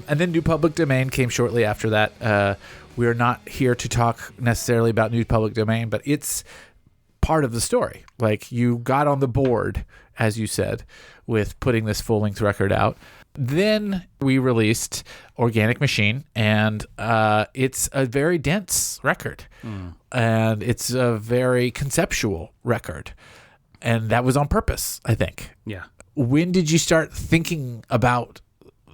And then New Public Domain came shortly after that. We're not here to talk necessarily about New Public Domain, but it's part of the story. Like, you got on the board, as you said, with putting this full-length record out. Then we released Organic Machine, and it's a very dense record. And it's a very conceptual record. And that was on purpose, I think. Yeah. When did you start thinking about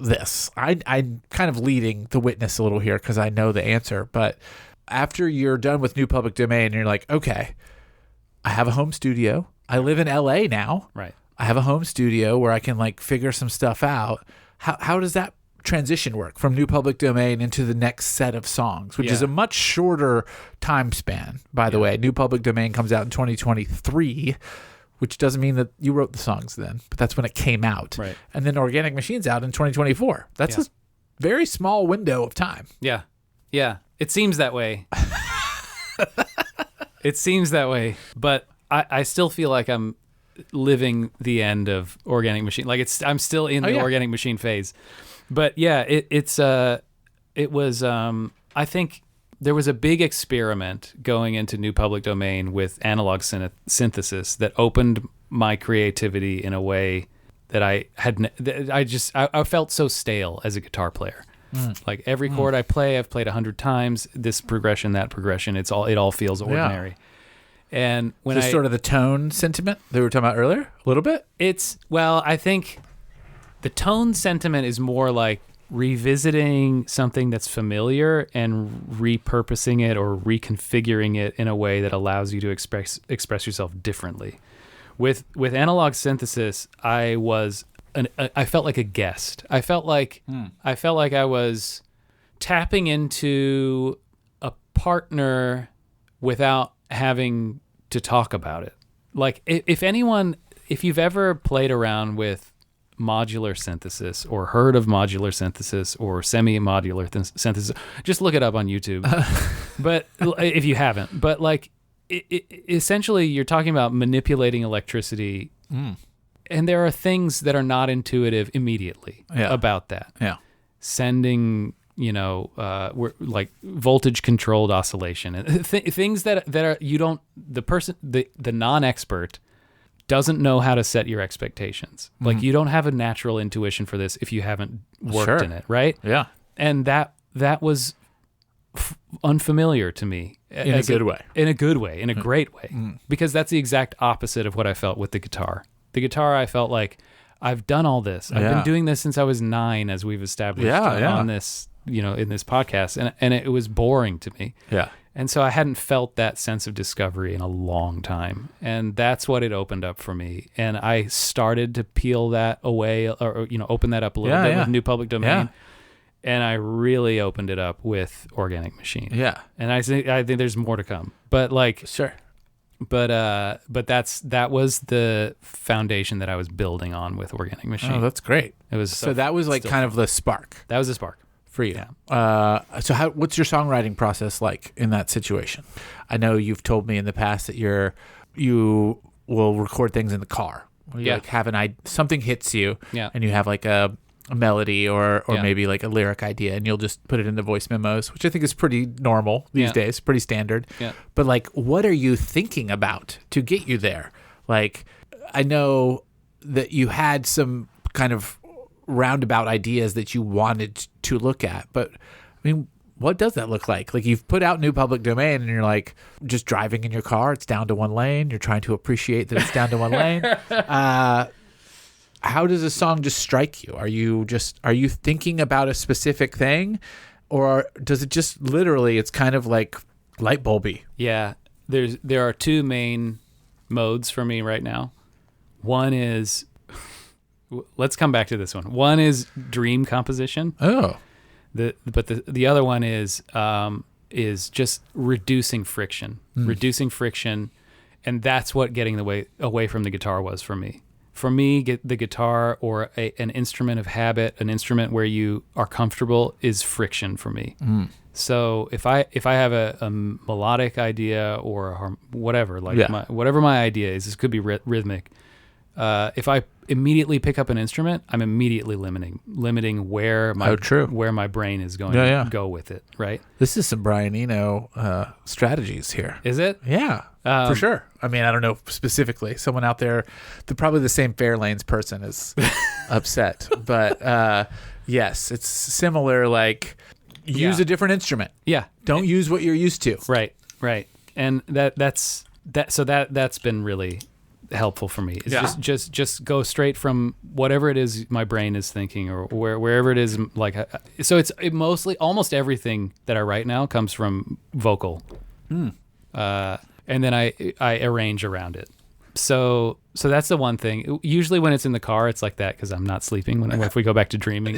this? I'm kind of leading the witness a little here because I know the answer. But after you're done with New Public Domain, and you're like, okay, I have a home studio. I live in LA now. Right. I have a home studio where I can like figure some stuff out. How does that transition work from New Public Domain into the next set of songs, which is a much shorter time span, by the way. New Public Domain comes out in 2023, which doesn't mean that you wrote the songs then, but that's when it came out. Right. And then Organic Machine's out in 2024. That's a very small window of time. Yeah. Yeah. It seems that way. It seems that way. But I still feel like I'm living the end of Organic Machine. Like, I'm still in the Organic Machine phase. But yeah, it was I think there was a big experiment going into New Public Domain with analog synthesis that opened my creativity in a way that I felt so stale as a guitar player. Like, every chord I play, I've played 100 times. This progression, that progression, it all feels ordinary. And when Just sort of the tone sentiment that we were talking about earlier, a little bit. I think the tone sentiment is more like revisiting something that's familiar and repurposing it or reconfiguring it in a way that allows you to express yourself differently. With analog synthesis, I felt like a guest. I felt like I was tapping into a partner without having to talk about it. Like, if you've ever played around with modular synthesis or heard of modular synthesis or semi-modular synthesis, just look it up on YouTube. But if you haven't, but like, essentially you're talking about manipulating electricity, and there are things that are not intuitive immediately about that. Yeah. Sending, like voltage controlled oscillation and things that are, the non-expert doesn't know how to set your expectations. Like, you don't have a natural intuition for this if you haven't worked in it, right? Yeah. And that was unfamiliar to me. In a good way. In a good way, in a great way. Because that's the exact opposite of what I felt with the guitar. The guitar, I felt like, I've done all this. I've been doing this since I was 9, as we've established on this, in this podcast. And it was boring to me. Yeah. And so I hadn't felt that sense of discovery in a long time. And that's what it opened up for me. And I started to peel that away or open that up a little bit with New Public Domain. Yeah. And I really opened it up with Organic Machine. Yeah. And I think there's more to come. But like, sure. But that was the foundation that I was building on with Organic Machine. Oh, that's great. It was so that was like kind of the spark. That was the spark for you. Yeah. So what's your songwriting process like in that situation? I know you've told me in the past that you will record things in the car. You like have something hits you, and you have like a melody or maybe like a lyric idea, and you'll just put it into voice memos, which I think is pretty normal these days, pretty standard. Yeah. But like, what are you thinking about to get you there? Like, I know that you had some kind of roundabout ideas that you wanted to look at, but I mean, what does that look like? Like, you've put out New Public Domain and you're like just driving in your car, it's down to one lane. You're trying to appreciate that it's down to one lane. How does a song just strike you? Are you thinking about a specific thing, or does it just literally, it's kind of like light bulby? Yeah. There are two main modes for me right now. One is, let's come back to this one. One is dream composition. Oh. But the other one is just reducing friction. Reducing friction, and that's what getting away from the guitar was for me. For me, the guitar or an instrument of habit, an instrument where you are comfortable, is friction for me. So if I have a melodic idea or whatever, like whatever my idea is, this could be rhythmic. If immediately pick up an instrument, I'm immediately limiting where my brain is going to go with it, right? This is some Brian Eno strategies here. Is it? Yeah, for sure. I mean, I don't know specifically. Someone out there, probably the same Fairlanes person is upset. But yes, it's similar, like use a different instrument. Yeah. Don't use what you're used to. Right. And that's been really helpful for me. It's just go straight from whatever it is my brain is thinking, or wherever it is. Like, so it mostly, almost everything that I write now comes from vocal, and then I arrange around it. So that's the one thing. Usually when it's in the car, it's like that because I'm not sleeping. If we go back to dreaming,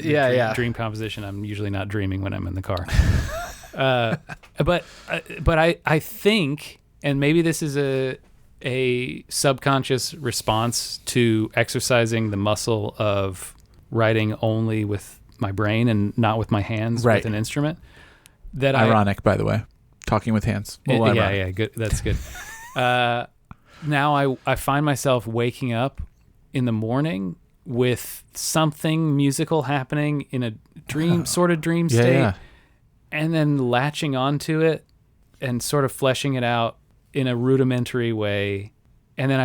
dream composition, I'm usually not dreaming when I'm in the car. But I think, and maybe this is a subconscious response to exercising the muscle of writing only with my brain and not with my hands with an instrument. That ironic, by the way, talking with hands. Yeah, good. That's good. Now I find myself waking up in the morning with something musical happening in a dream state, and then latching onto it and sort of fleshing it out in a rudimentary way, and then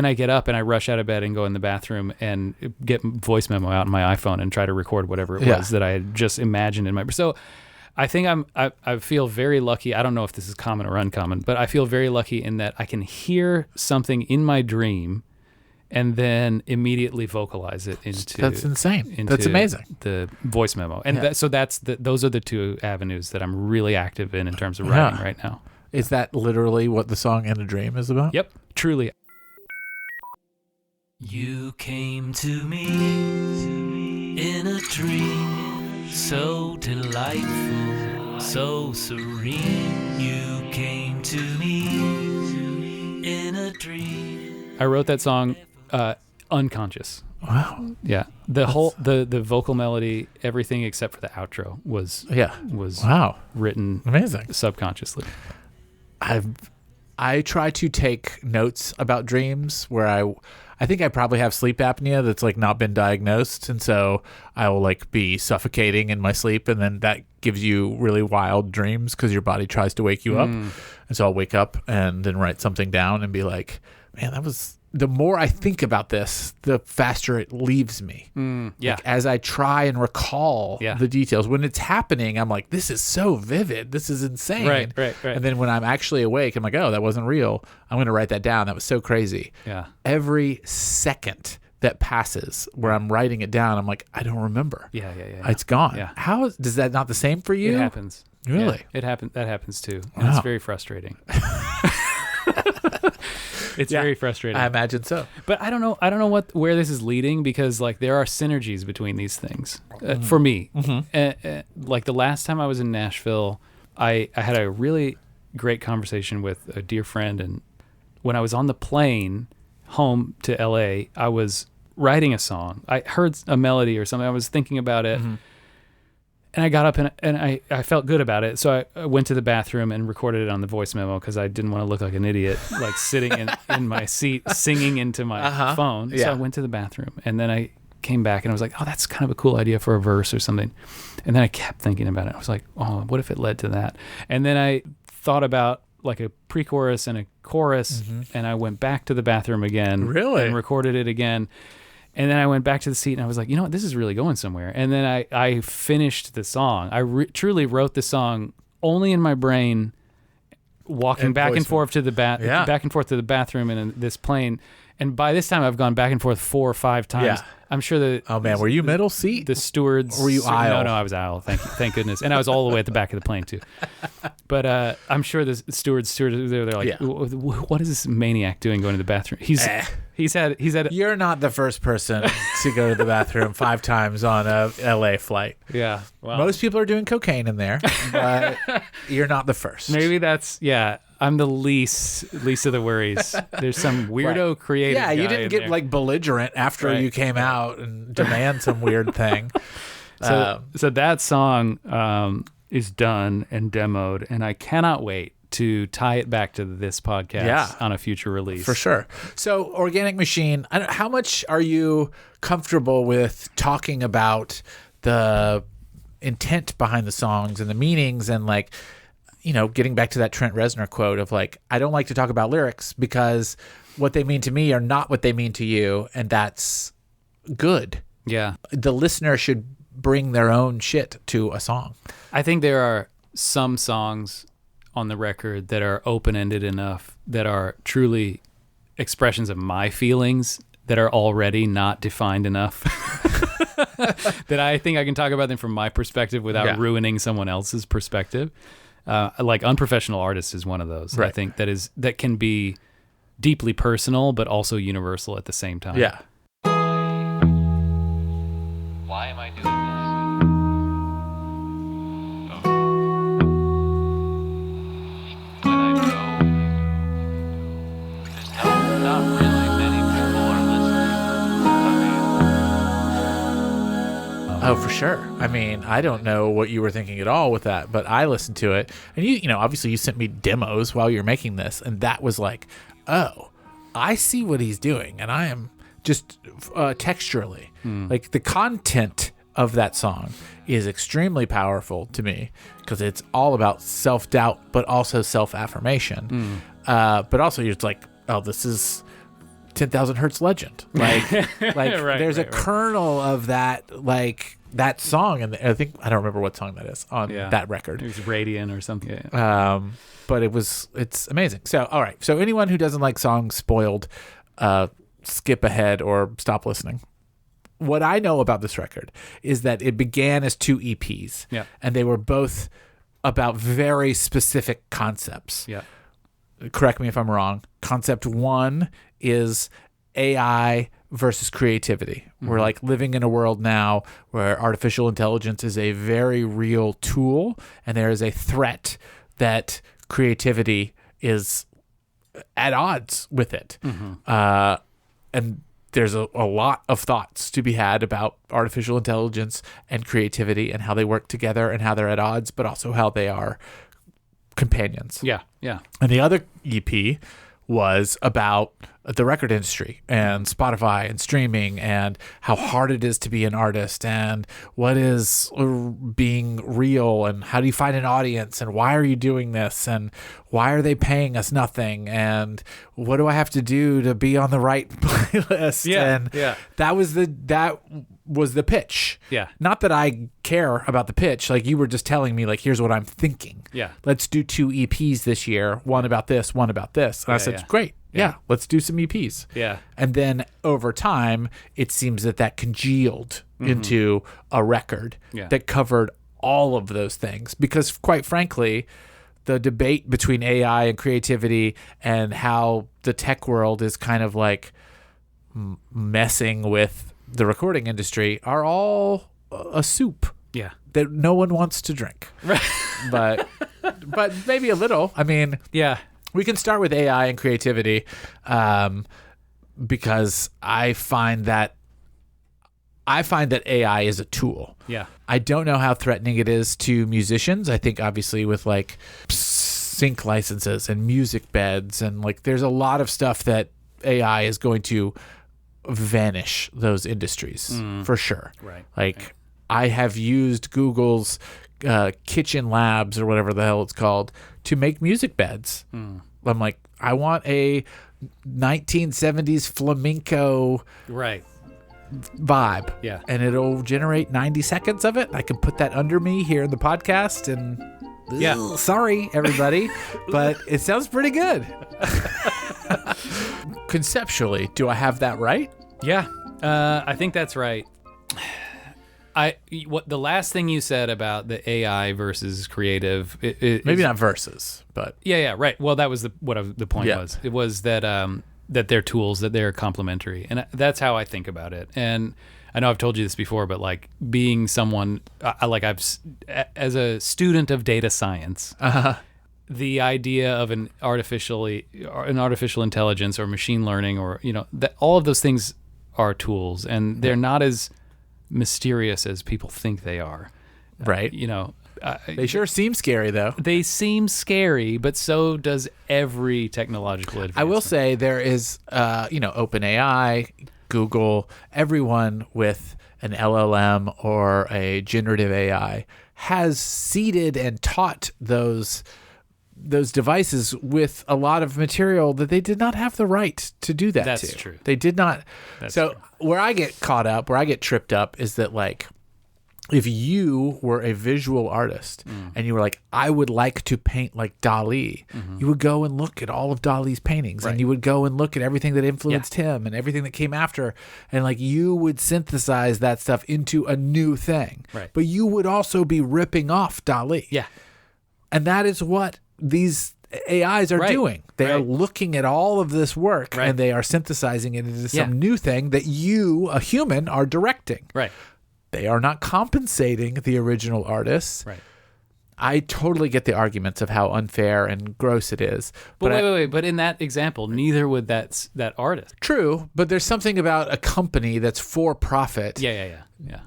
I get up and I rush out of bed and go in the bathroom and get voice memo out on my iPhone and try to record whatever it was that I had just imagined in my. So I think I feel very lucky. I don't know if this is common or uncommon, but I feel very lucky in that I can hear something in my dream and then immediately vocalize it into. That's insane. That's amazing. The voice memo, and those are the two avenues that I'm really active in terms of writing right now. Is that literally what the song In a Dream is about? Yep, truly. You came to me in a dream, so delightful, so serene. You came to me in a dream. I wrote that song unconscious. Wow. Yeah. The vocal melody, everything except for the outro was written amazing subconsciously. I try to take notes about dreams where I think I probably have sleep apnea that's like not been diagnosed, and so I will like be suffocating in my sleep, and then that gives you really wild dreams because your body tries to wake you up. And so I'll wake up and then write something down and be like, man, that was. The more I think about this, the faster it leaves me. Like, as I try and recall the details. When it's happening, I'm like, this is so vivid. This is insane. Right. And then when I'm actually awake, I'm like, oh, that wasn't real. I'm going to write that down. That was so crazy. Yeah. Every second that passes where I'm writing it down, I'm like, I don't remember. Yeah. It's gone. Yeah. Does that not the same for you? It happens. Really? Yeah, that happens too. And it's very frustrating. It's very frustrating. I imagine so. But I don't know where this is leading, because like there are synergies between these things for me. Like the last time I was in Nashville, I had a really great conversation with a dear friend, and when I was on the plane home to LA, I was writing a song. I heard a melody or something. I was thinking about it. And I got up and I felt good about it. So I went to the bathroom and recorded it on the voice memo because I didn't want to look like an idiot, like sitting in my seat singing into my phone. So I went to the bathroom, and then I came back and I was like, oh, that's kind of a cool idea for a verse or something. And then I kept thinking about it. I was like, oh, what if it led to that? And then I thought about like a pre-chorus and a chorus, and I went back to the bathroom again. Really? And recorded it again. And then I went back to the seat and I was like, you know what, this is really going somewhere. And then I finished the song. I truly wrote the song only in my brain, walking back and forth to the back and forth to the bathroom in this plane. And by this time, I've gone back and forth 4 or 5 times. Yeah. I'm sure that. Oh man, were you middle seat? The stewards. Or were you aisle? No, I was aisle. Thank goodness. And I was all the way at the back of the plane too. But I'm sure the stewards. They're like, what is this maniac doing going to the bathroom? He's had. You're not the first person to go to the bathroom 5 times on a LA flight. Yeah. Well, most people are doing cocaine in there, but you're not the first. Maybe that's I'm the least of the worries. There's some weirdo creative. Yeah, you guy didn't in get there. like belligerent after you came out and demand some weird thing. So that song is done and demoed, and I cannot wait to tie it back to this podcast Yeah. on a future release. For sure. So, Organic Machine, how much are you comfortable with talking about the intent behind the songs and the meanings and like, getting back to that Trent Reznor quote of like, I don't like to talk about lyrics because what they mean to me are not what they mean to you, and that's good. Yeah. The listener should bring their own shit to a song. I think there are some songs on the record that are open-ended enough that are truly expressions of my feelings that are already not defined enough that I think I can talk about them from my perspective without ruining someone else's perspective. Like Unprofessional Artist is one of those. Right. I think that can be deeply personal but also universal at the same time. Yeah. Why am I doing this? When I know there's not really many people are listening. Oh, for sure. I mean, I don't know what you were thinking at all with that, but I listened to it, and obviously you sent me demos while you're making this, and that was like, oh, I see what he's doing, and I am just texturally, like the content of that song is extremely powerful to me because it's all about self-doubt, but also self-affirmation. But also you're just like, oh, this is 10,000 Hertz Legend. Like there's a kernel of that, like that song. And I don't remember what song that is on that record. It was Radiant or something. But it's amazing. So, all right. So anyone who doesn't like songs spoiled, skip ahead or stop listening. What I know about this record is that it began as 2 EPs. Yeah. And they were both about very specific concepts. Yeah. Correct me if I'm wrong. Concept 1 is AI versus creativity. We're like living in a world now where artificial intelligence is a very real tool, and there is a threat that creativity is at odds with it. And there's a lot of thoughts to be had about artificial intelligence and creativity and how they work together and how they're at odds, but also how they are companions. Yeah. Yeah. And the other EP was about the record industry and Spotify and streaming and how hard it is to be an artist and what is being real and how do you find an audience and why are you doing this and why are they paying us nothing and what do I have to do to be on the right playlist? That was the pitch. Yeah. Not that I care about the pitch. Like you were just telling me, like, here's what I'm thinking. Yeah. Let's do 2 EPs this year. One about this, one about this. And I said, great. Yeah. Let's do some EPs. Yeah. And then over time, it seems that congealed into a record that covered all of those things. Because quite frankly, the debate between AI and creativity and how the tech world is kind of like messing with the recording industry are all a soup that no one wants to drink. Right. But maybe a little. I mean, Yeah. we can start with AI and creativity because I find that AI is a tool. Yeah. I don't know how threatening it is to musicians. I think obviously with like sync licenses and music beds and like there's a lot of stuff that AI is going to vanish those industries for sure. Right. Like I have used Google's Kitchen Labs or whatever the hell it's called to make music beds. I'm like, I want a 1970s flamenco Right. vibe. Yeah. And it'll generate 90 seconds of it. I can put that under me here in the podcast and sorry everybody, but it sounds pretty good. Conceptually, do I have that right? Yeah. I think that's right. What the last thing you said about the AI versus creative, Maybe not versus, but Yeah, right. Well, that was the point was. It was that that they're tools, that they're complementary, and that's how I think about it. And I know I've told you this before, but like being someone as a student of data science, the idea of an artificial intelligence or machine learning, or that all of those things are tools, and they're not as mysterious as people think they are. right. They sure seem scary, though. they seem scary, but so does every technological advancement. I will say there is, OpenAI, Google, everyone with an LLM or a generative AI has seeded and taught those devices with a lot of material that they did not have the right to do that That's to. true. They did not. That's so true. where I get caught up, where I get tripped up is that, like, if you were a visual artist and you were like, I would like to paint like Dali, you would go and look at all of Dali's paintings and you would go and look at everything that influenced him and everything that came after. And like you would synthesize that stuff into a new thing. Right. But you would also be ripping off Dali. Yeah. And that is what these AIs are Right. doing. They are Right. looking at all of this work Right. and they are synthesizing it into some Yeah. new thing that you, a human, are directing. Right. They are not compensating the original artists. Right. I totally get the arguments of how unfair and gross it is. But I- wait. But in that example, neither would that artist. True, but there's something about a company that's for profit Yeah.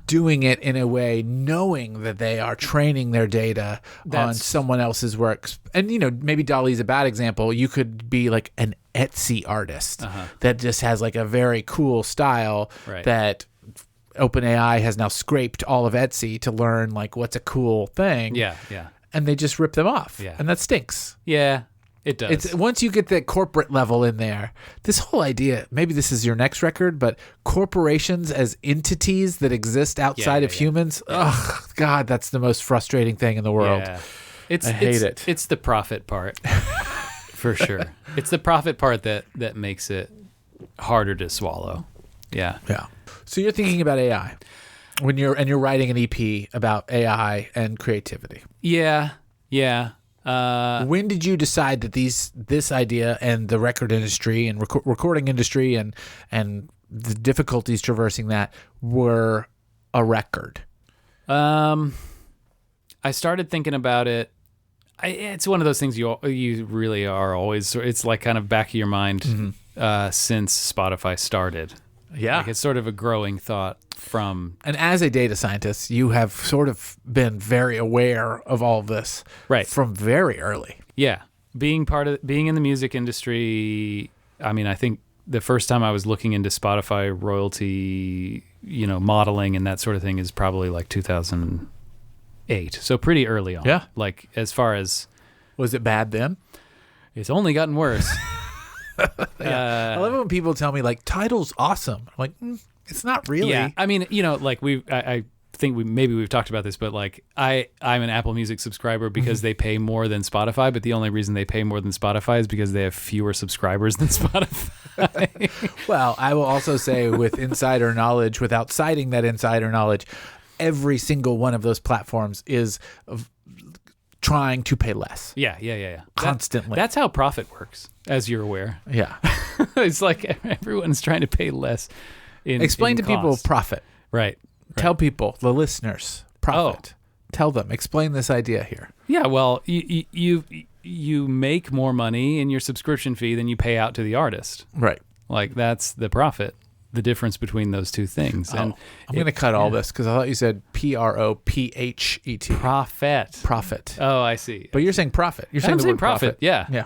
doing it in a way knowing that they are training their data on That's- someone else's works. And, maybe Dali's a bad example. You could be like an Etsy artist that just has like a very cool style Right. that OpenAI has now scraped all of Etsy to learn like what's a cool thing. Yeah. And they just rip them off. Yeah. And that stinks. Yeah. It does. It's once you get that corporate level in there, this whole idea, maybe this is your next record, but corporations as entities that exist outside of humans, oh God, that's the most frustrating thing in the world. Yeah. I hate it. It's the profit part, for sure. It's the profit part that makes it harder to swallow. Yeah. Yeah. So you're thinking about AI when you're writing an EP about AI and creativity. Yeah. When did you decide that this idea and the record industry and recording industry and the difficulties traversing that were a record? I started thinking about it. It's one of those things you really are always. It's like kind of back of your mind since Spotify started. Yeah. Like it's sort of a growing thought from. And as a data scientist, you have sort of been very aware of all of this Right. from very early. Yeah, being in the music industry. I mean, I think the first time I was looking into Spotify royalty, modeling and that sort of thing is probably like 2008. So pretty early on. Yeah. Like as far as Was it bad then? it's only gotten worse. I love it when people tell me like Tidal's awesome. I'm like, it's not really. Yeah, I mean, like I think we've talked about this, but like I'm an Apple Music subscriber because they pay more than Spotify, but the only reason they pay more than Spotify is because they have fewer subscribers than Spotify. Well, I will also say with insider knowledge, without citing that insider knowledge, every single one of those platforms is trying to pay less. Yeah. Constantly. That's how profit works, as you're aware. Yeah. It's like everyone's trying to pay less. Explain in to people cost. profit. Right. Tell people, the listeners, profit. Tell them. Explain this idea here. Yeah, well, you make more money in your subscription fee than you pay out to the artist. Right. Like that's the profit, the difference between those two things. And I'm going to cut all this because I thought you said PROPHET. profit. Profit. Oh, I see. But you're saying profit. You're saying I'm the saying word profit. Yeah. Yeah.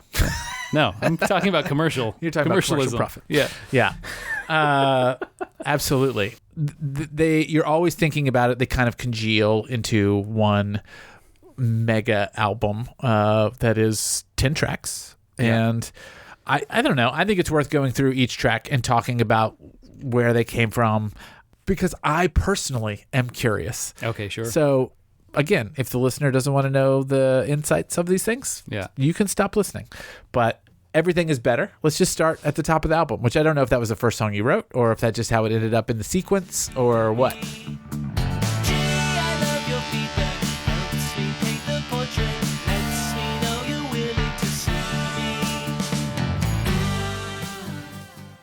No, I'm talking about commercial. You're talking about commercial commercialism. profit. Yeah. Yeah. Absolutely. You're always thinking about it. They kind of congeal into one mega album that is 10 tracks. Yeah. And I don't know. I think it's worth going through each track and talking about where they came from because I personally am curious. Okay, sure. So again, if the listener doesn't want to know the insights of these things, Yeah. you can stop listening. But everything is better. Let's just start at the top of the album, which I don't know if that was the first song you wrote or if that's just how it ended up in the sequence or what.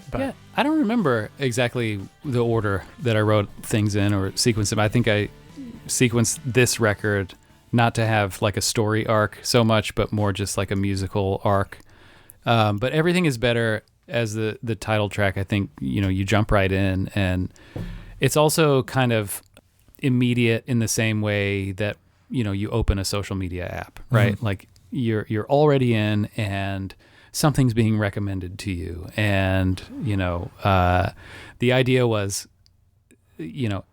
But Yeah, I don't remember exactly the order that I wrote things in or sequenced them. I think I sequenced this record not to have like a story arc so much, but more just like a musical arc. But everything is better as the title track. I think, you jump right in, and it's also kind of immediate in the same way that you open a social media app, right? Like you're already in, and something's being recommended to you, and the idea was,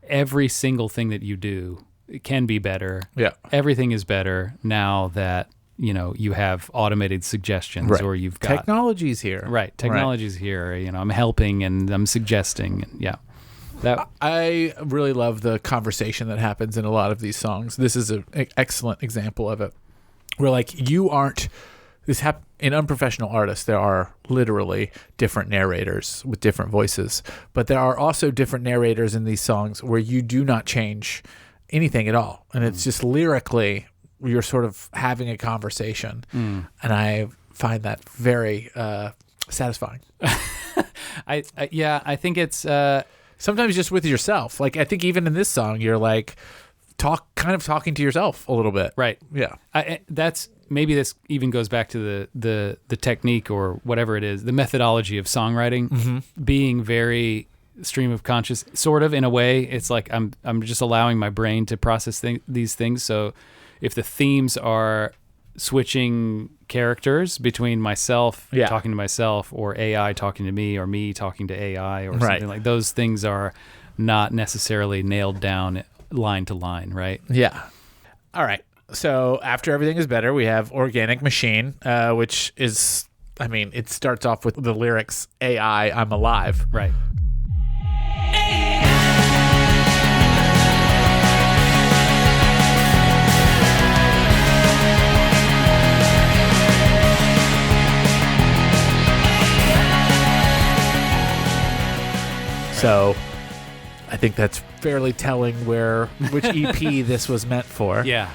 every single thing that you do can be better. Yeah. Everything is better now that you have automated suggestions, Right. or you've got Technology's here. right. Technology's here. I'm helping and I'm suggesting, and yeah. That I really love the conversation that happens in a lot of these songs. This is an excellent example of it, where like you aren't. In unprofessional artists, there are literally different narrators with different voices, but there are also different narrators in these songs where you do not change anything at all, and it's just lyrically you're sort of having a conversation, and I find that very satisfying. I think it's Sometimes just with yourself. Like I think even in this song, you're like talking to yourself a little bit. right. Yeah. That's maybe this even goes back to the technique or whatever it is, the methodology of songwriting, being very stream of conscious, sort of in a way. It's like I'm just allowing my brain to process these things. So if the themes are switching characters between myself talking to myself, or AI talking to me, or me talking to AI, or something like those things are not necessarily nailed down line to line, right? Yeah. All right. So after everything is better, we have Organic Machine, which is, it starts off with the lyrics, AI, I'm alive. Right. So I think that's fairly telling which EP this was meant for. Yeah.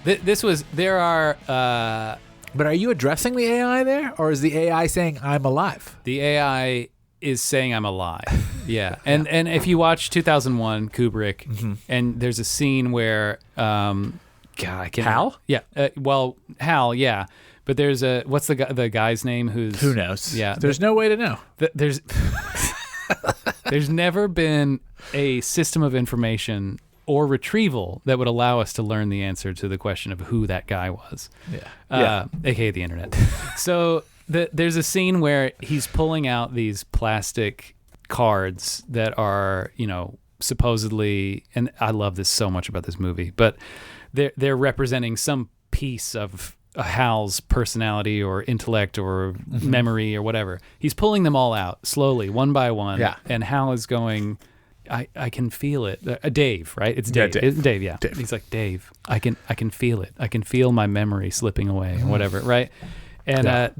There are But are you addressing the AI there, or is the AI saying I'm alive? the AI is saying I'm alive. Yeah. And if you watch 2001 Kubrick, and there's a scene where I can't. Hal? Yeah. Hal. Yeah. But there's what's the guy's name who's Who knows? Yeah. There's no way to know. There's never been a system of information or retrieval that would allow us to learn the answer to the question of who that guy was. Yeah. AKA the internet. So there's a scene where he's pulling out these plastic cards that are, supposedly, and I love this so much about this movie, but they're representing some piece of Hal's personality or intellect or memory or whatever. He's pulling them all out slowly, one by one. Yeah. And Hal is going, I can feel it. Dave, right? It's Dave. Yeah, Dave. It's Dave, yeah. Dave. He's like, Dave, I can feel it. I can feel my memory slipping away and whatever, right? And I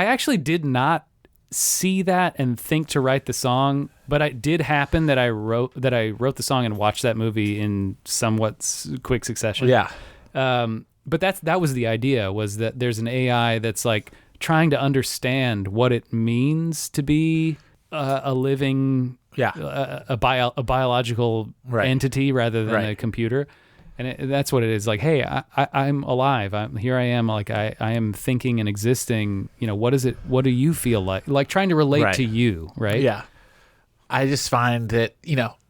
actually did not see that and think to write the song, but it did happen that I wrote the song and watched that movie in somewhat quick succession. Yeah. But that was the idea, was that there's an AI that's like trying to understand what it means to be a living, a biological entity rather than a computer. And that's what it is. Like, hey, I'm alive. Here I am. Like I am thinking and existing. What is it? What do you feel like? Like trying to relate to you, right? Yeah. I just find that,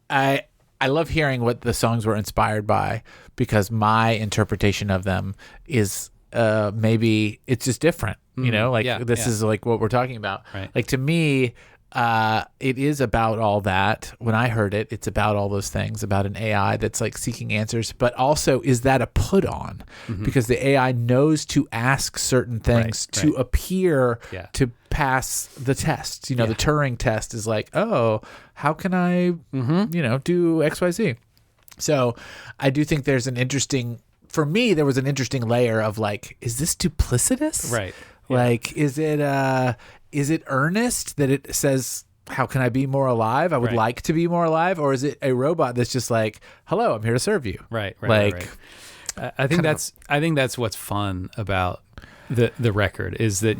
I love hearing what the songs were inspired by, because my interpretation of them is maybe it's just different. This is like what we're talking about. Right. Like to me, it is about all that. When I heard it, it's about all those things, about an AI that's like seeking answers, but also is that a put on? Because the AI knows to ask certain things to appear to pass the test. The Turing test is like, oh, how can I, do X, Y, Z? So I do think there's for me, there was an interesting layer of like, is this duplicitous? Right. Like, is it earnest that it says, how can I be more alive? I would like to be more alive. Or is it a robot that's just like, hello, I'm here to serve you? Right. Like, I think that's what's fun about the record, is that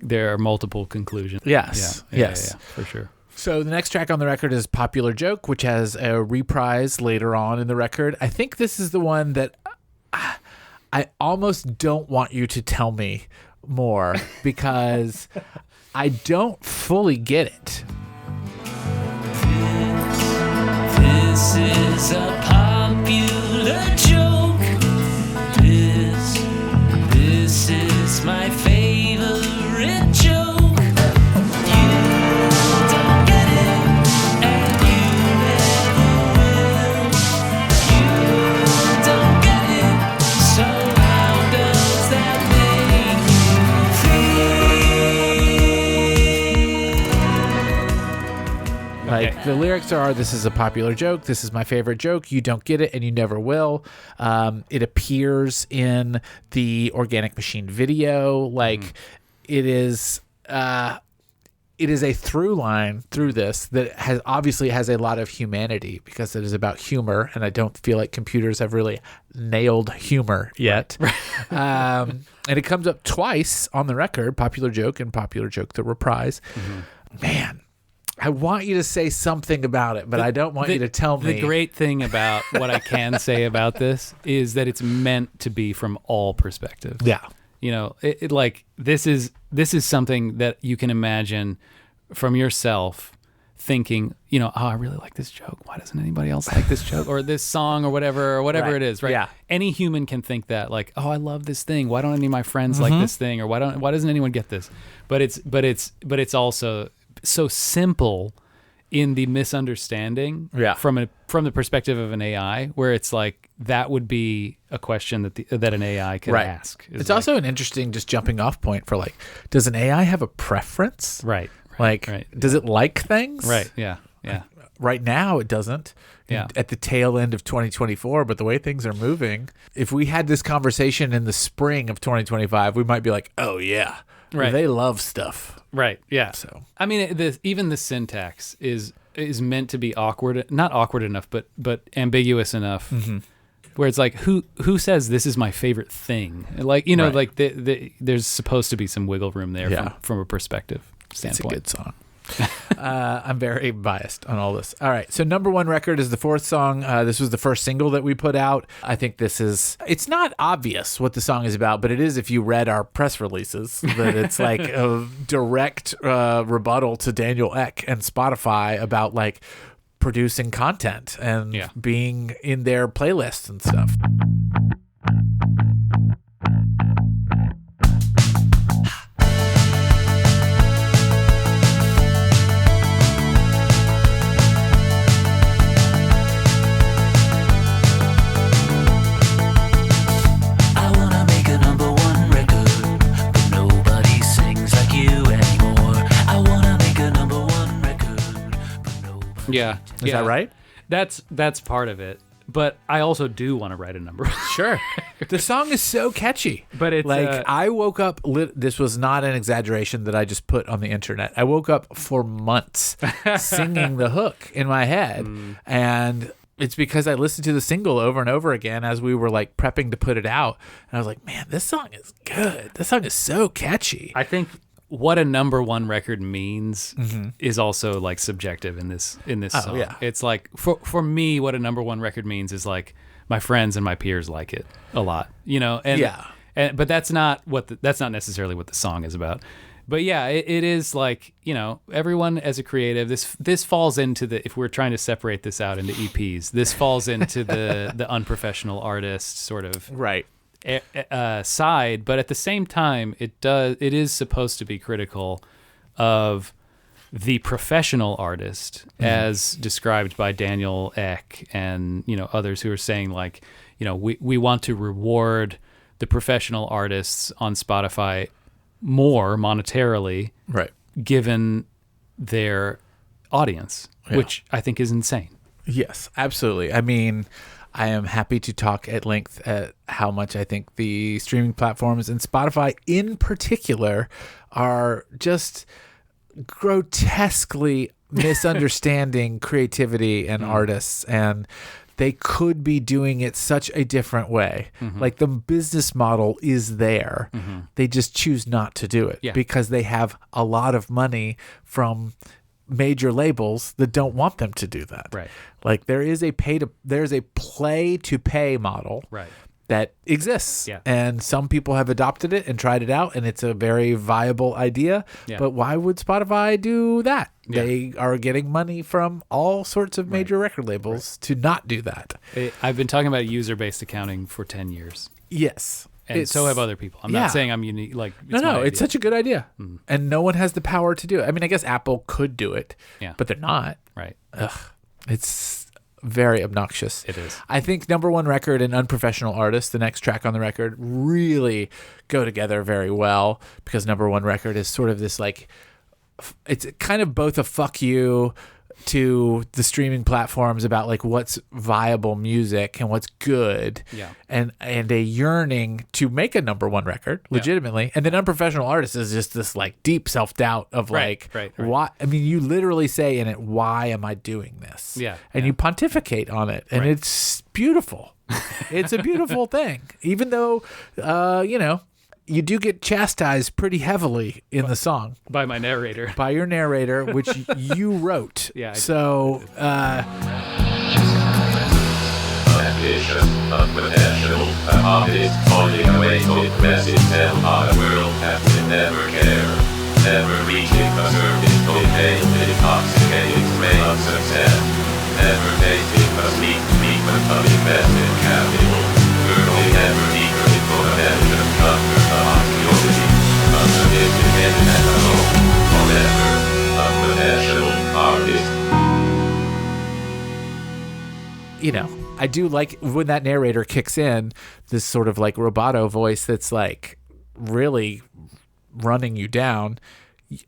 there are multiple conclusions. Yes. Yeah, for sure. So the next track on the record is Popular Joke, which has a reprise later on in the record. I think this is the one that I almost don't want you to tell me more, because I don't fully get it. This is a popular joke. The lyrics are, "This is a popular joke. This is my favorite joke. You don't get it and you never will." It appears in the Organic Machine video. Like it is a through line through this that obviously has a lot of humanity because it is about humor, and I don't feel like computers have really nailed humor yet. And it comes up twice on the record, Popular Joke and Popular Joke the Reprise. Man, I want you to say something about it, but I don't want you to tell me. The great thing about what I can say about this is that it's meant to be from all perspectives. Yeah. You know, like this is something that you can imagine from yourself thinking, you know, oh, I really like this joke. Why doesn't anybody else like this joke or this song or whatever Right. it is, right? Yeah. Any human can think that, like, oh, I love this thing. Why don't any of my friends like this thing, or why doesn't anyone get this? But it's also so simple in the misunderstanding from the perspective of an AI, where it's like that would be a question that an AI could ask. It's also an interesting just jumping off point for like, does an AI have a preference? Right. Like, does it like things? Right. Yeah. Yeah. Right now, it doesn't. Yeah. At the tail end of 2024, but the way things are moving, if we had this conversation in the spring of 2025, we might be like, oh yeah, Right. they love stuff. Right. Yeah. So I mean, even the syntax is meant to be awkward, not awkward enough, but ambiguous enough, where it's like, who says this is my favorite thing? Like, you know, Right. like there's supposed to be some wiggle room there Yeah. from a perspective it's a standpoint. good song. I'm very biased on all this. All right. So number one record is the fourth song. This was the first single that we put out. I think it's not obvious what the song is about, but it is if you read our press releases, that it's like a direct rebuttal to Daniel Ek and Spotify about like producing content and being in their playlists and stuff. I wanna make a number one record, but nobody sings like you anymore. I wanna make a number one record, but nobody. Yeah. Is that right? That's part of it. But I also do want to write a number. Sure. The song is so catchy. But it's, like I woke up, this was not an exaggeration that I just put on the internet. I woke up for months singing the hook in my head. And it's because I listened to the single over and over again as we were like prepping to put it out. And I was like, man, this song is good. This song is so catchy. I think what a number one record means is also like subjective in this song. yeah. It's like for me, what a number one record means is like my friends and my peers like it a lot, you know. And but that's not necessarily what the song is about. But yeah, it is like, you know, everyone as a creative, this falls into if we're trying to separate this out into EPs, this falls into the unprofessional artist sort of Right. Side, but at the same time, it is supposed to be critical of the professional artist, as described by Daniel Ek and, you know, others who are saying like, you know, we want to reward the professional artists on Spotify more monetarily, Right. given their audience, which I think is insane. Yes, absolutely. I mean, I am happy to talk at length at how much I think the streaming platforms and Spotify in particular are just grotesquely misunderstanding creativity and artists, and they could be doing it such a different way. Like the business model is there. They just choose not to do it because they have a lot of money from major labels that don't want them to do that. Right. Like there's a play to pay model. Right. That exists. Yeah. And some people have adopted it and tried it out, and it's a very viable idea. Yeah. But why would Spotify do that? Yeah. They are getting money from all sorts of major record labels to not do that. I've been talking about user-based accounting for 10 years. Yes. And so have other people. I'm yeah. not saying I'm unique. Like It's such a good idea. And no one has the power to do it. I mean, I guess Apple could do it, but they're not. Right. It's very obnoxious. It is. I think number one record and unprofessional artist, the next track on the record, really go together very well because number one record is sort of this like, it's kind of both a fuck you to the streaming platforms about like what's viable music and what's good, Yeah. and a yearning to make a number one record legitimately, and then Unprofessional Artist is just this like deep self-doubt of Right, like right. why. I mean, you literally say in it, why am I doing this? Yeah, And yeah. you pontificate on it, and it's beautiful. It's a beautiful thing, even though you do get chastised pretty heavily in the song By my narrator. by your narrator, which you wrote. Yeah, I did. So, Ambition, unprofessional, an artist falling away to impressive tell how the world has been never care. Never reaching a certain cocaine with intoxicating smell of success. Never tasting a sneak treatment of invested capital. Girling ever deeper into the measure comfort of obscurity. Unsophisticated and alone. Forever, unprofessional artist. I do like when that narrator kicks in, this sort of like rubato voice that's like really running you down.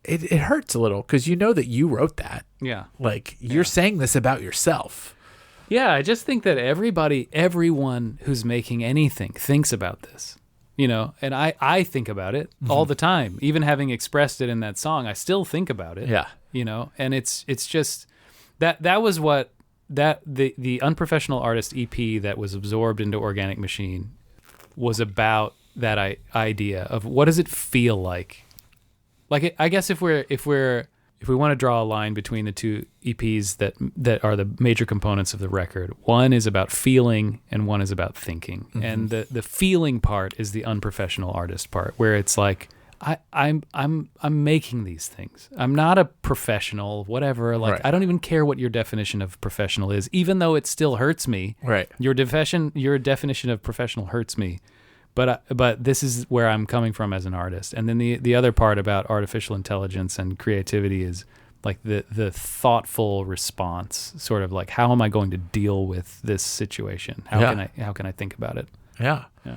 It hurts a little because you know that you wrote that. Yeah. Like you're saying this about yourself. Yeah, I just think that everyone who's making anything thinks about this, and I think about it all the time. Even having expressed it in that song, I still think about it. Yeah. And it's just that was what the Unprofessional Artist EP that was absorbed into Organic Machine was about, that idea of what does it feel like? Like I guess if we want to draw a line between the two EPs that are the major components of the record, one is about feeling and one is about thinking. Mm-hmm. And the feeling part is the Unprofessional Artist part, where it's like I'm making these things. I'm not a professional, whatever. Like Right. I don't even care what your definition of professional is, even though it still hurts me. Right. Your definition of professional hurts me. But this is where I'm coming from as an artist. And then the other part about artificial intelligence and creativity is like the thoughtful response, sort of like, how am I going to deal with this situation? How can I think about it? Yeah. Yeah.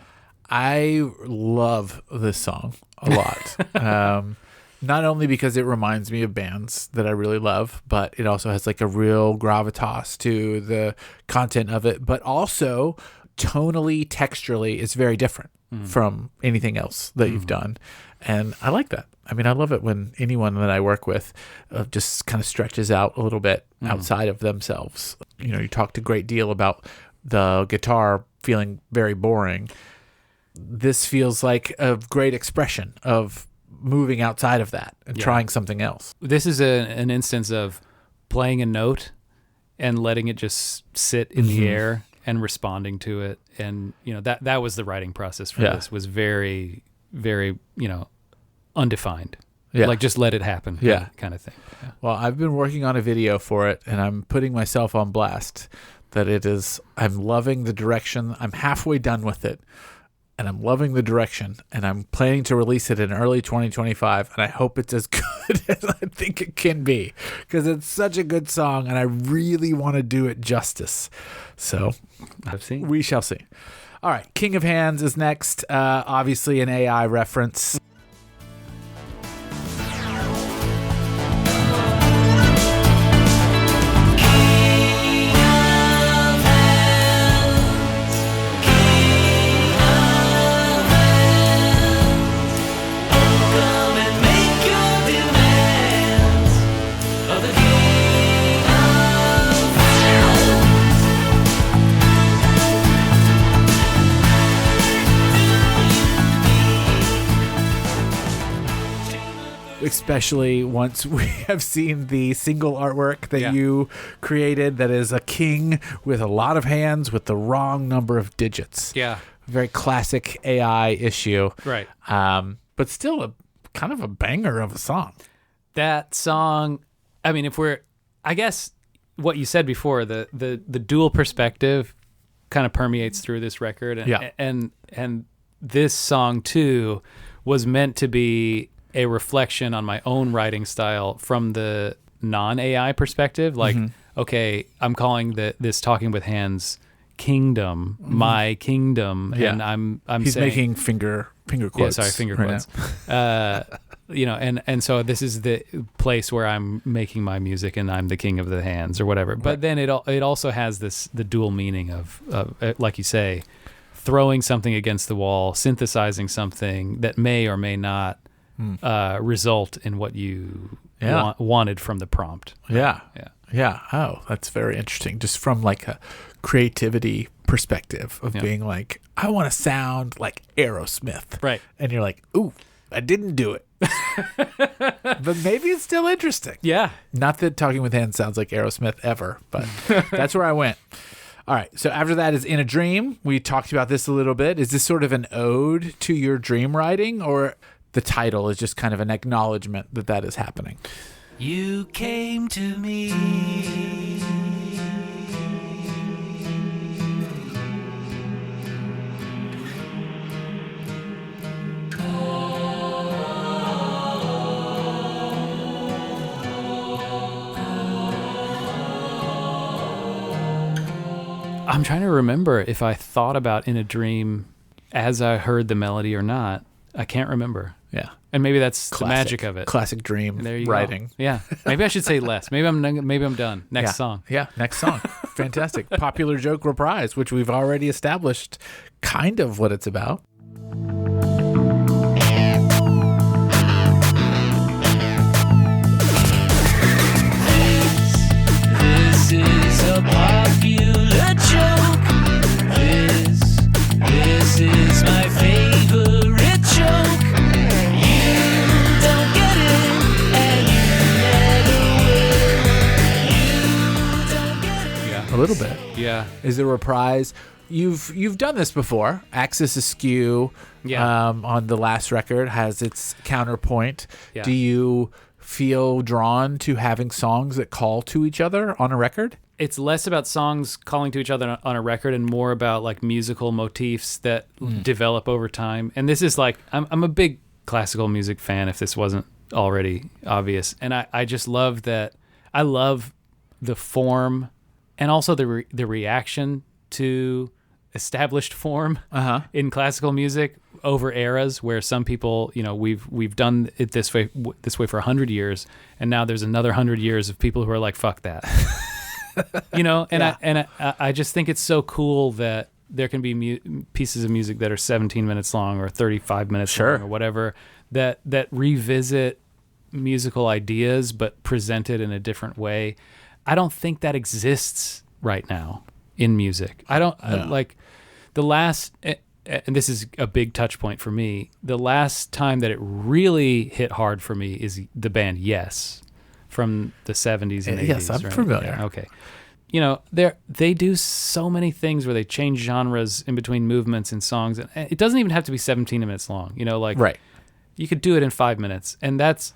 I love this song a lot. Not only because it reminds me of bands that I really love, but it also has like a real gravitas to the content of it, but also tonally, texturally, it's very different from anything else that you've done. And I like that. I mean, I love it when anyone that I work with just kind of stretches out a little bit outside of themselves. You talked a great deal about the guitar feeling very boring. This feels like a great expression of moving outside of that and trying something else. This is an instance of playing a note and letting it just sit in the air and responding to it. And, that was the writing process for this, was very, very, undefined. Yeah. Like just let it happen. Yeah. Kind of thing. Yeah. Well, I've been working on a video for it, and I'm putting myself on blast that I'm loving the direction. I'm halfway done with it, and I'm loving the direction, and I'm planning to release it in early 2025, and I hope it's as good as I think it can be, because it's such a good song, and I really want to do it justice. So I've seen. we shall see. All right, King of Hands is next. Obviously an AI reference. Come and make your demands of the King of Especially once we have seen the single artwork that Yeah. you created that is a king with a lot of hands with the wrong number of digits. Yeah. Very classic AI issue. Right. But still a kind of a banger of a song. That song, I mean, I guess what you said before, the dual perspective kind of permeates through this record. And, Yeah. and this song too was meant to be a reflection on my own writing style from the non-AI perspective. Like, okay, I'm calling this Talking with Hands kingdom, my kingdom. Yeah. And I'm He's saying, making finger finger Yeah, quotes. sorry, finger right quotes. now. You know, and so this is the place where I'm making my music and I'm the king of the hands or whatever. But then it also has the dual meaning of like you say, throwing something against the wall, synthesizing something that may or may not result in what you wanted from the prompt. Yeah. Yeah. Yeah. Oh, that's very interesting. Just from like a creativity perspective of Yeah. being like, I want to sound like Aerosmith. Right. And you're like, ooh, I didn't do it. But maybe it's still interesting. Yeah. Not that Talking with Hands sounds like Aerosmith ever, but that's where I went. All right. So after that is In a Dream. We talked about this a little bit. Is this sort of an ode to your dream writing, or the title is just kind of an acknowledgement that that is happening? You came to me. I'm trying to remember if I thought about In a Dream as I heard the melody or not. I can't remember. Yeah. And maybe that's the Classic. magic of it. Classic dream There you writing. go. Yeah. Maybe I should say less. Maybe I'm done. Next Yeah. song. Yeah, next song. Fantastic. Popular joke reprise, which we've already established kind of what it's about. This is a popular joke. This is my favorite joke. You don't get it, and you never will. You don't get it. Yeah. A little bit. Yeah. Is a reprise. You've done this before. Axis Askew Yeah. on the last record has its counterpoint. Yeah. Do you feel drawn to having songs that call to each other on a record? It's less about songs calling to each other on a record and more about like musical motifs that develop over time. And this is like, I'm a big classical music fan, if this wasn't already obvious. And I just love that. I love the form and also the reaction to established form in classical music over eras where some people, you know, we've done it this way for 100 years, and now there's another 100 years of people who are like, fuck that. You know, and I just think it's so cool that there can be pieces of music that are 17 minutes long or 35 minutes long or whatever that revisit musical ideas but presented in a different way. I don't think that exists right now in music. I don't like the last, and this is a big touch point for me. The last time that it really hit hard for me is the band Yes from the 70s and 80s. Yes, I'm right? familiar. Yeah, okay. You know, they do so many things where they change genres in between movements and songs. And it doesn't even have to be 17 minutes long. You know, like you could do it in 5 minutes. And that's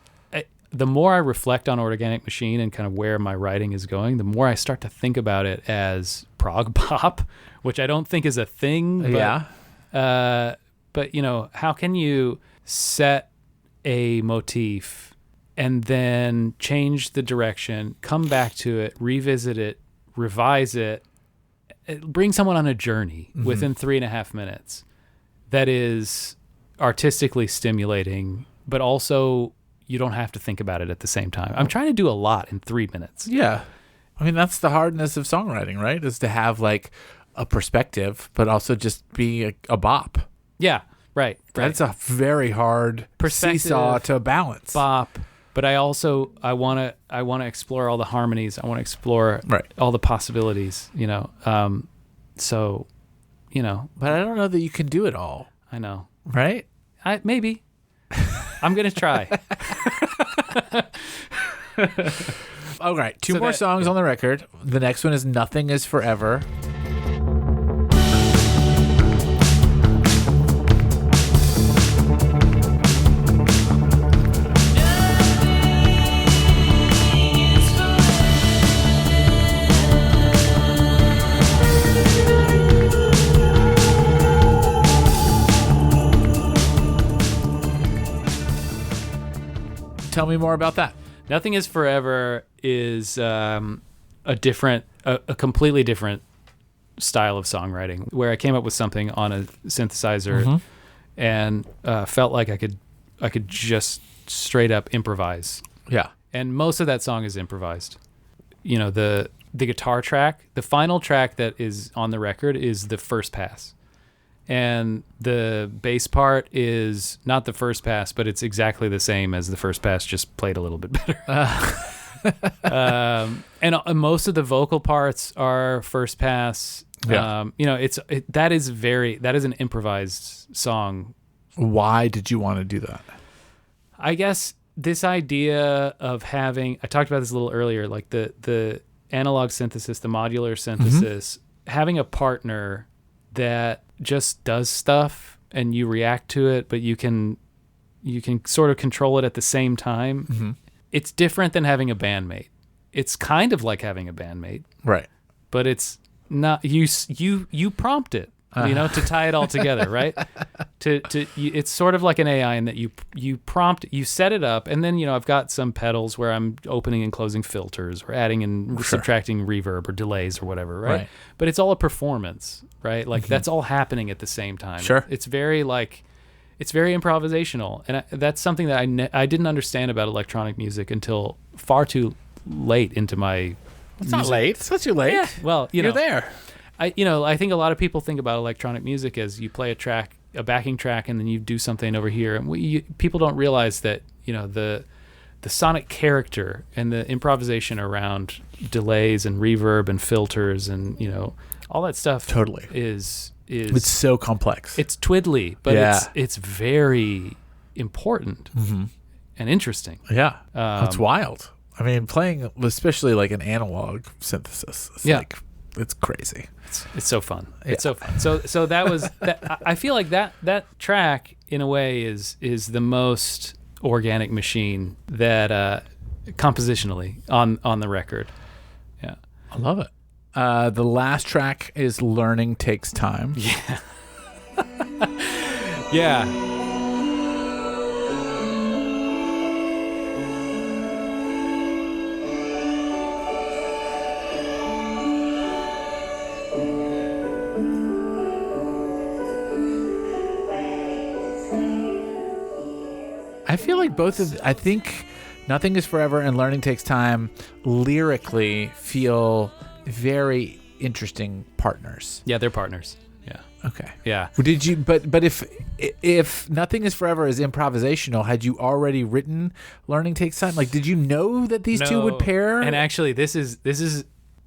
the more I reflect on Organic Machine and kind of where my writing is going, the more I start to think about it as prog pop, which I don't think is a thing. But, but you know, how can you set a motif and then change the direction, come back to it, revisit it, revise it, bring someone on a journey within 3.5 minutes that is artistically stimulating, but also you don't have to think about it at the same time. I'm trying to do a lot in 3 minutes. Yeah. I mean, that's the hardness of songwriting, right? Is to have like a perspective, but also just be a bop. Yeah, right. That's a very hard Perspective, seesaw to balance. Bop. But I want to explore all the harmonies. I want to explore all the possibilities, you know. So, you know. But I don't know that you can do it all. I know. Right? Maybe. I'm going to try. All right. Two So more that- songs on the record. The next one is Nothing Is Forever. Tell me more about that. Nothing Is Forever is a completely different style of songwriting where I came up with something on a synthesizer and felt like I could just straight up improvise. Yeah. And most of that song is improvised. You know, the guitar track, the final track that is on the record is the first pass. And the bass part is not the first pass, but it's exactly the same as the first pass, just played a little bit better. And most of the vocal parts are first pass. Yeah. You know, that is an improvised song. Why did you want to do that? I guess this idea of having, I talked about this a little earlier, like the analog synthesis, the modular synthesis, having a partner that just does stuff and you react to it, but you can sort of control it at the same time. It's different than having a bandmate. It's kind of like having a bandmate, Right. but it's not, you prompt it, you know, to tie it all together, right? It's sort of like an AI in that you prompt, you set it up, and then, you know, I've got some pedals where I'm opening and closing filters or adding and subtracting reverb or delays or whatever, right? But it's all a performance, right? Like that's all happening at the same time. Sure. It's very improvisational, and that's something that I didn't understand about electronic music until far too late into my. It's not late. It's not too late. Yeah, well, You're there. I think a lot of people think about electronic music as you play a backing track, and then you do something over here. And people don't realize that, you know, the sonic character and the improvisation around delays and reverb and filters and, you know, all that stuff Totally. is It's so complex. it's twiddly, but Yeah. it's very important and interesting. Yeah. It's wild. I mean, playing, especially like an analog synthesis, it's crazy. It's so fun. It's so fun. So that was that. I feel like that track in a way is the most organic machine that compositionally on the record. Yeah. I love it. The last track is Learning Takes Time. Yeah. I feel like I think Nothing is Forever and Learning Takes Time lyrically feel very interesting partners. Yeah, they're partners. Yeah. Okay. Yeah. Did you? But if Nothing is Forever is improvisational, had you already written Learning Takes Time? Like, did you know that these two would pair? And actually, this is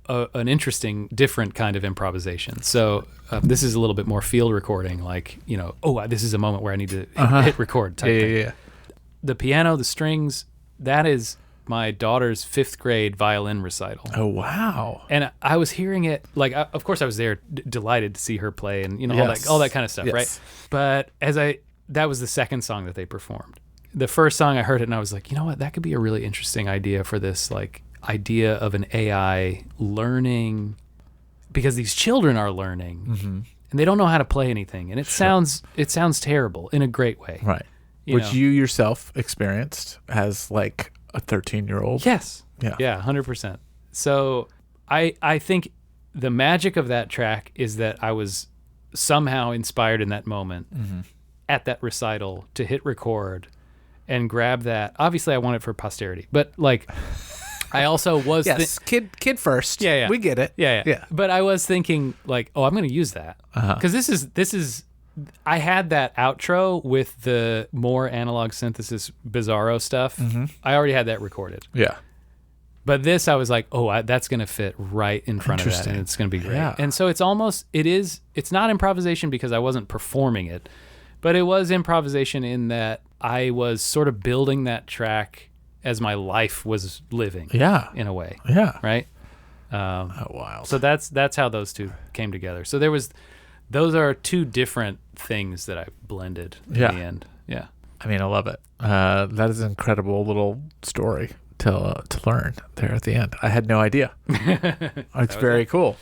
an interesting, different kind of improvisation. So this is a little bit more field recording, like, you know, this is a moment where I need to hit record type thing. Yeah. The piano, the strings, that is my daughter's 5th grade violin recital. Oh, wow. And I was hearing it, like, of course I was there delighted to see her play and, you know, Yes. all that kind of stuff, Yes. right? But that was the second song that they performed. The first song I heard it and I was like, you know what, that could be a really interesting idea for this, like, idea of an AI learning, because these children are learning and they don't know how to play anything. And it sounds terrible in a great way. Right. You Which know. you yourself experienced as like a 13-year-old. Yes. Yeah. Yeah, 100%. So I think the magic of that track is that I was somehow inspired in that moment at that recital to hit record and grab that. Obviously, I want it for posterity, but like I also was Yes. Kid first. Yeah. We get it. Yeah. But I was thinking like, I'm going to use that because this is. I had that outro with the more analog synthesis bizarro stuff. I already had that recorded. Yeah. But this, I was like, that's going to fit right in front of that, Interesting. and it's going to be great. Yeah. And so it's not improvisation because I wasn't performing it, but it was improvisation in that I was sort of building that track as my life was living. Yeah. In a way. Yeah. Right? Oh, wow. So that's how those two came together. So those are two different things that I blended in the end. Yeah. I mean, I love it. That is an incredible little story to learn there at the end. I had no idea. It's very cool.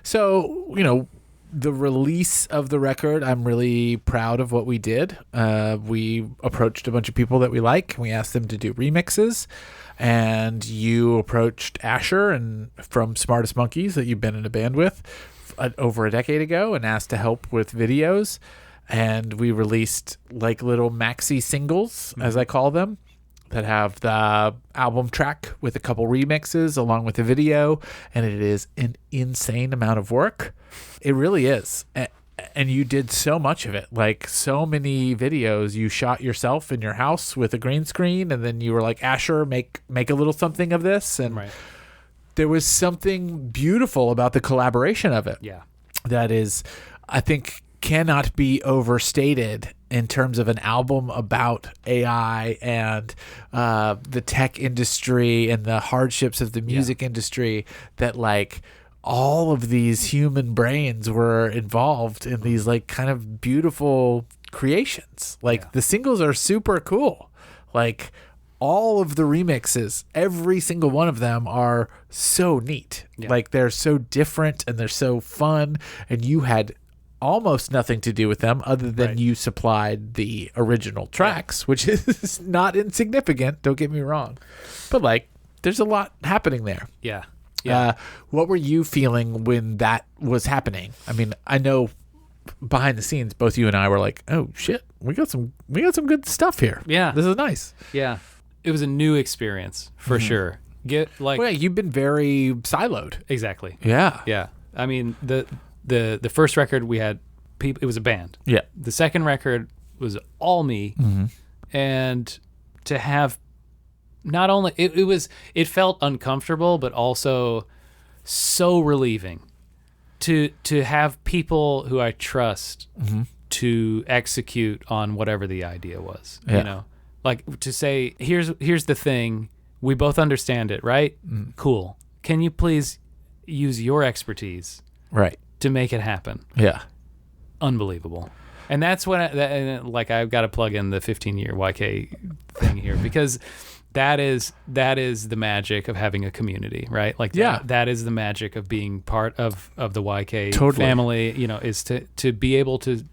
So, you know, the release of the record, I'm really proud of what we did. We approached a bunch of people that we like. We asked them to do remixes. And you approached Asher and from Smartest Monkeys that you've been in a band with over a decade ago and asked to help with videos. and we released like little maxi singles, as I call them, that have the album track with a couple remixes along with the video, and it is an insane amount of work. It really is. And you did so much of it, like so many videos you shot yourself in your house with a green screen, and then you were like, Asher, make a little something of this. And Right. there was something beautiful about the collaboration of it. Yeah. That is, I think, cannot be overstated in terms of an album about AI and the tech industry and the hardships of the music industry, that like all of these human brains were involved in these like kind of beautiful creations. Like the singles are super cool. Like all of the remixes, every single one of them are so neat. Like they're so different and they're so fun, and you had almost nothing to do with them other than you supplied the original tracks, which is not insignificant, don't get me wrong. But like there's a lot happening there. Yeah. Yeah. What were you feeling when that was happening? I mean, I know behind the scenes both you and I were like, "Oh shit, we got some good stuff here." Yeah. This is nice. Yeah. It was a new experience for sure. Get like Well, yeah, you've been very siloed. exactly. Yeah. Yeah. I mean, the first record we had people, it was a band. Yeah. The second record was all me. And to have not only it felt uncomfortable, but also so relieving to have people who I trust to execute on whatever the idea was. Yeah. You know, like to say, here's the thing, we both understand it, right? Cool. Can you please use your expertise Right. to make it happen? Yeah. Unbelievable. And that's when I've got to plug in the 15-year YK thing here, because that is the magic of having a community, right? Like that is the magic of being part of the YK family, you know, is to be able to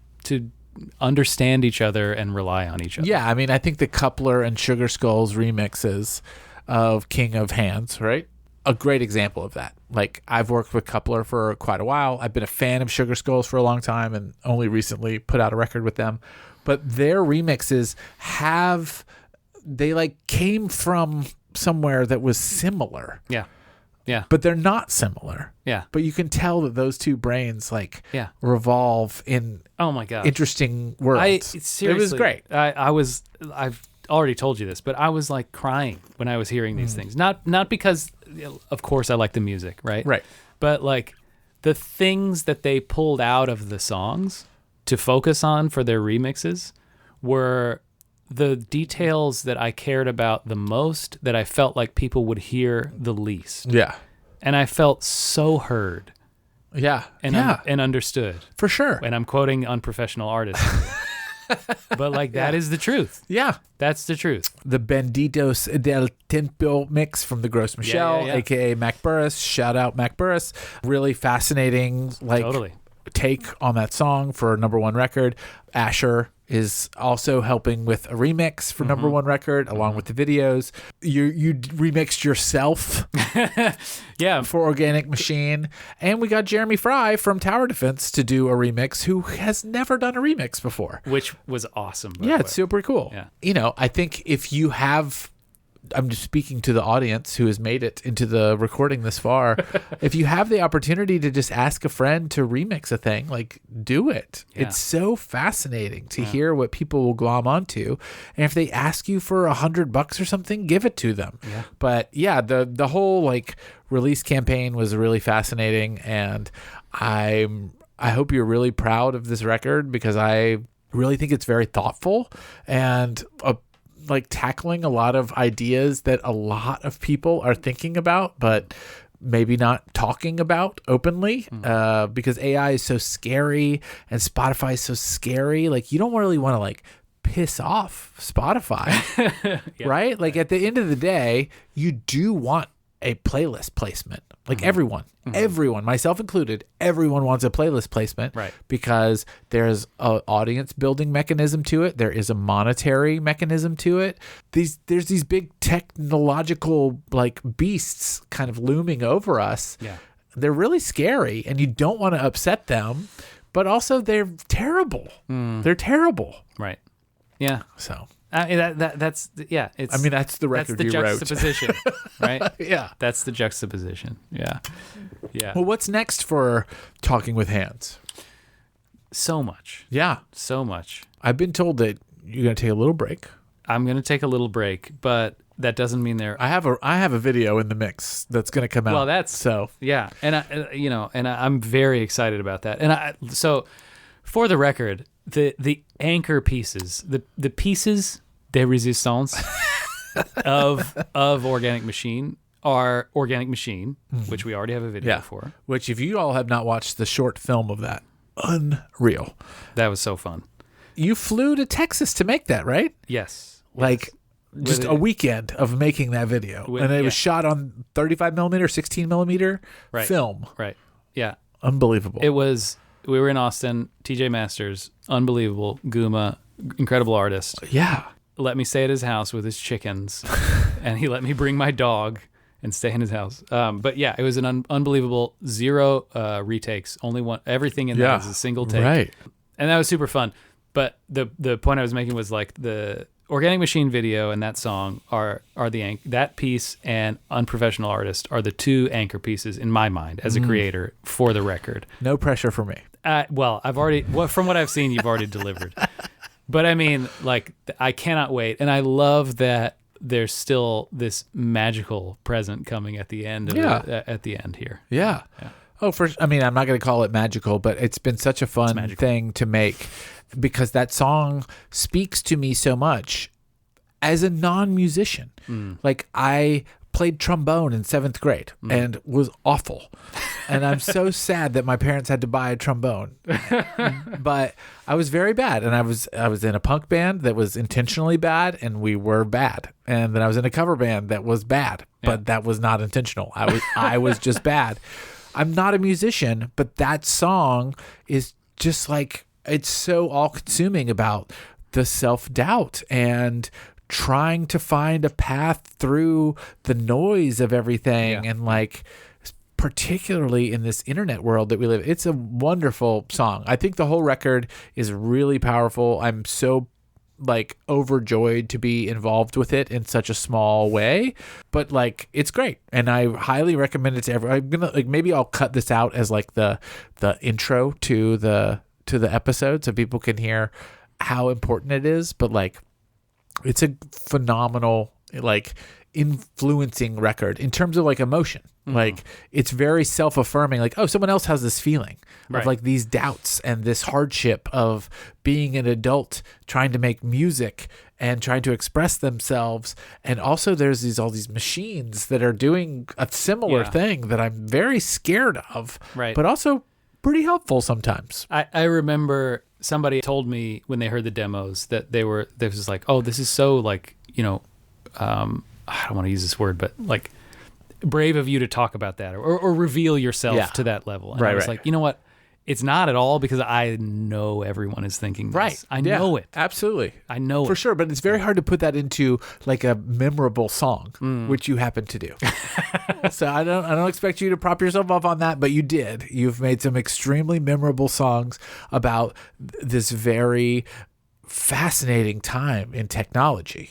understand each other and rely on each other. Yeah, I mean, I think the Coupler and Sugar Skulls remixes of King of Hands, right? A great example of that. Like, I've worked with Coupler for quite a while. I've been a fan of Sugar Skulls for a long time and only recently put out a record with them. But their remixes they like came from somewhere that was similar. Yeah. Yeah. But they're not similar. Yeah. But you can tell that those two brains Yeah. revolve in Oh my God. interesting worlds. Seriously, it was great. I've already told you this, but I was like crying when I was hearing these things. Not because, of course, I like the music, right? Right. But like the things that they pulled out of the songs to focus on for their remixes were the details that I cared about the most, that I felt like people would hear the least. Yeah. And I felt so heard Yeah. and and understood. for sure. And I'm quoting unprofessional artists. But like that is the truth. Yeah. That's the truth. The Benditos del Tiempo mix from the Gross Michelle, yeah. aka Mac Burris. Shout out Mac Burris. Really fascinating, like Totally. take on that song for a number one record. Asher is also helping with a remix for number one record, along with the videos. You remixed yourself Yeah. for Organic Machine, and we got Jeremy Fry from Tower Defense to do a remix, who has never done a remix before. Which was awesome. by Yeah, the it's way. super cool. Yeah. You know, I think if you have, I'm just speaking to the audience who has made it into the recording this far, if you have the opportunity to just ask a friend to remix a thing, like, do it. Yeah. It's so fascinating to hear what people will glom onto. And if they ask you for $100 or something, give it to them. Yeah. But yeah, the whole like release campaign was really fascinating, and I hope you're really proud of this record, because I really think it's very thoughtful and like tackling a lot of ideas that a lot of people are thinking about, but maybe not talking about openly, because AI is so scary and Spotify is so scary. Like, you don't really want to like piss off Spotify, right? Like, at the end of the day, you do want a playlist placement. Like, everyone, myself included, everyone wants a playlist placement, Right. because there's an audience building mechanism to it. There is a monetary mechanism to it. There's these big technological like beasts kind of looming over us. Yeah. They're really scary, and you don't want to upset them, but also they're terrible. They're terrible. Right. Yeah. So That's it's. I mean, that's the that's record the you wrote. juxtaposition, right? Yeah. That's the juxtaposition. Yeah. Yeah. Well, what's next for Talking with Hands? So much. Yeah, So much. I've been told that you're gonna take a little break. I'm gonna take a little break, but that doesn't mean they're. I have a video in the mix that's gonna come out. Well, that's so. Yeah, and I'm very excited about that. And so, for the record, the anchor pieces, the pieces de resistance of Organic Machine are Organic Machine, which we already have a video Yeah. for. Which, if you all have not watched the short film of that, unreal. That was so fun. You flew to Texas to make that, right? Yes, Like just With a it- weekend of making that video, and it was shot on 35 millimeter, 16 millimeter Right. film. right. Yeah, Unbelievable. it was. We were in Austin. TJ Masters, unbelievable. Guma, incredible artist. yeah. Let me stay at his house with his chickens, and he let me bring my dog and stay in his house. But yeah, it was an unbelievable 0 retakes. Only one. Everything in that is a single take. Right. And that was super fun. But the point I was making was like the Organic Machine video and that song are the that piece and Unprofessional Artist are the two anchor pieces in my mind as a creator for the record. No pressure for me. Well, from what I've seen, you've already delivered. But I mean, like, I cannot wait, and I love that there's still this magical present coming at the end of at the end here. Yeah. Oh, I mean, I'm not going to call it magical, but it's been such a fun thing to make because that song speaks to me so much as a non-musician. Like, I played trombone in 7th grade and was awful. And I'm so sad that my parents had to buy a trombone. But I was very bad. And I was in a punk band that was intentionally bad, and we were bad. And then I was in a cover band that was bad, but that was not intentional. I was just bad. I'm not a musician, but that song is just like, it's so all-consuming about the self-doubt and trying to find a path through the noise of everything. And like, particularly in this internet world that we live, it's a wonderful song. I think the whole record is really powerful. I'm so like overjoyed to be involved with it in such a small way, but like, it's great. And I highly recommend it to everyone. I'm gonna like, maybe I'll cut this out as like the intro to the episode so people can hear how important it is. But like, it's a phenomenal, like, influencing record in terms of like emotion. Like, it's very self-affirming. Like, oh, someone else has this feeling of like these doubts and this hardship of being an adult trying to make music and trying to express themselves. And also there's all these machines that are doing a similar thing that I'm very scared of, but also pretty helpful sometimes. I remember somebody told me when they heard the demos that they was just like, oh, this is so like, I don't want to use this word, but like, brave of you to talk about that or reveal yourself to that level. And I was like, you know what? It's not at all, because I know everyone is thinking this. I know it. Absolutely. I know for it. sure, but it's very hard to put that into like a memorable song, which you happen to do. So I don't expect you to prop yourself up on that, but you did. You've made some extremely memorable songs about this very fascinating time in technology,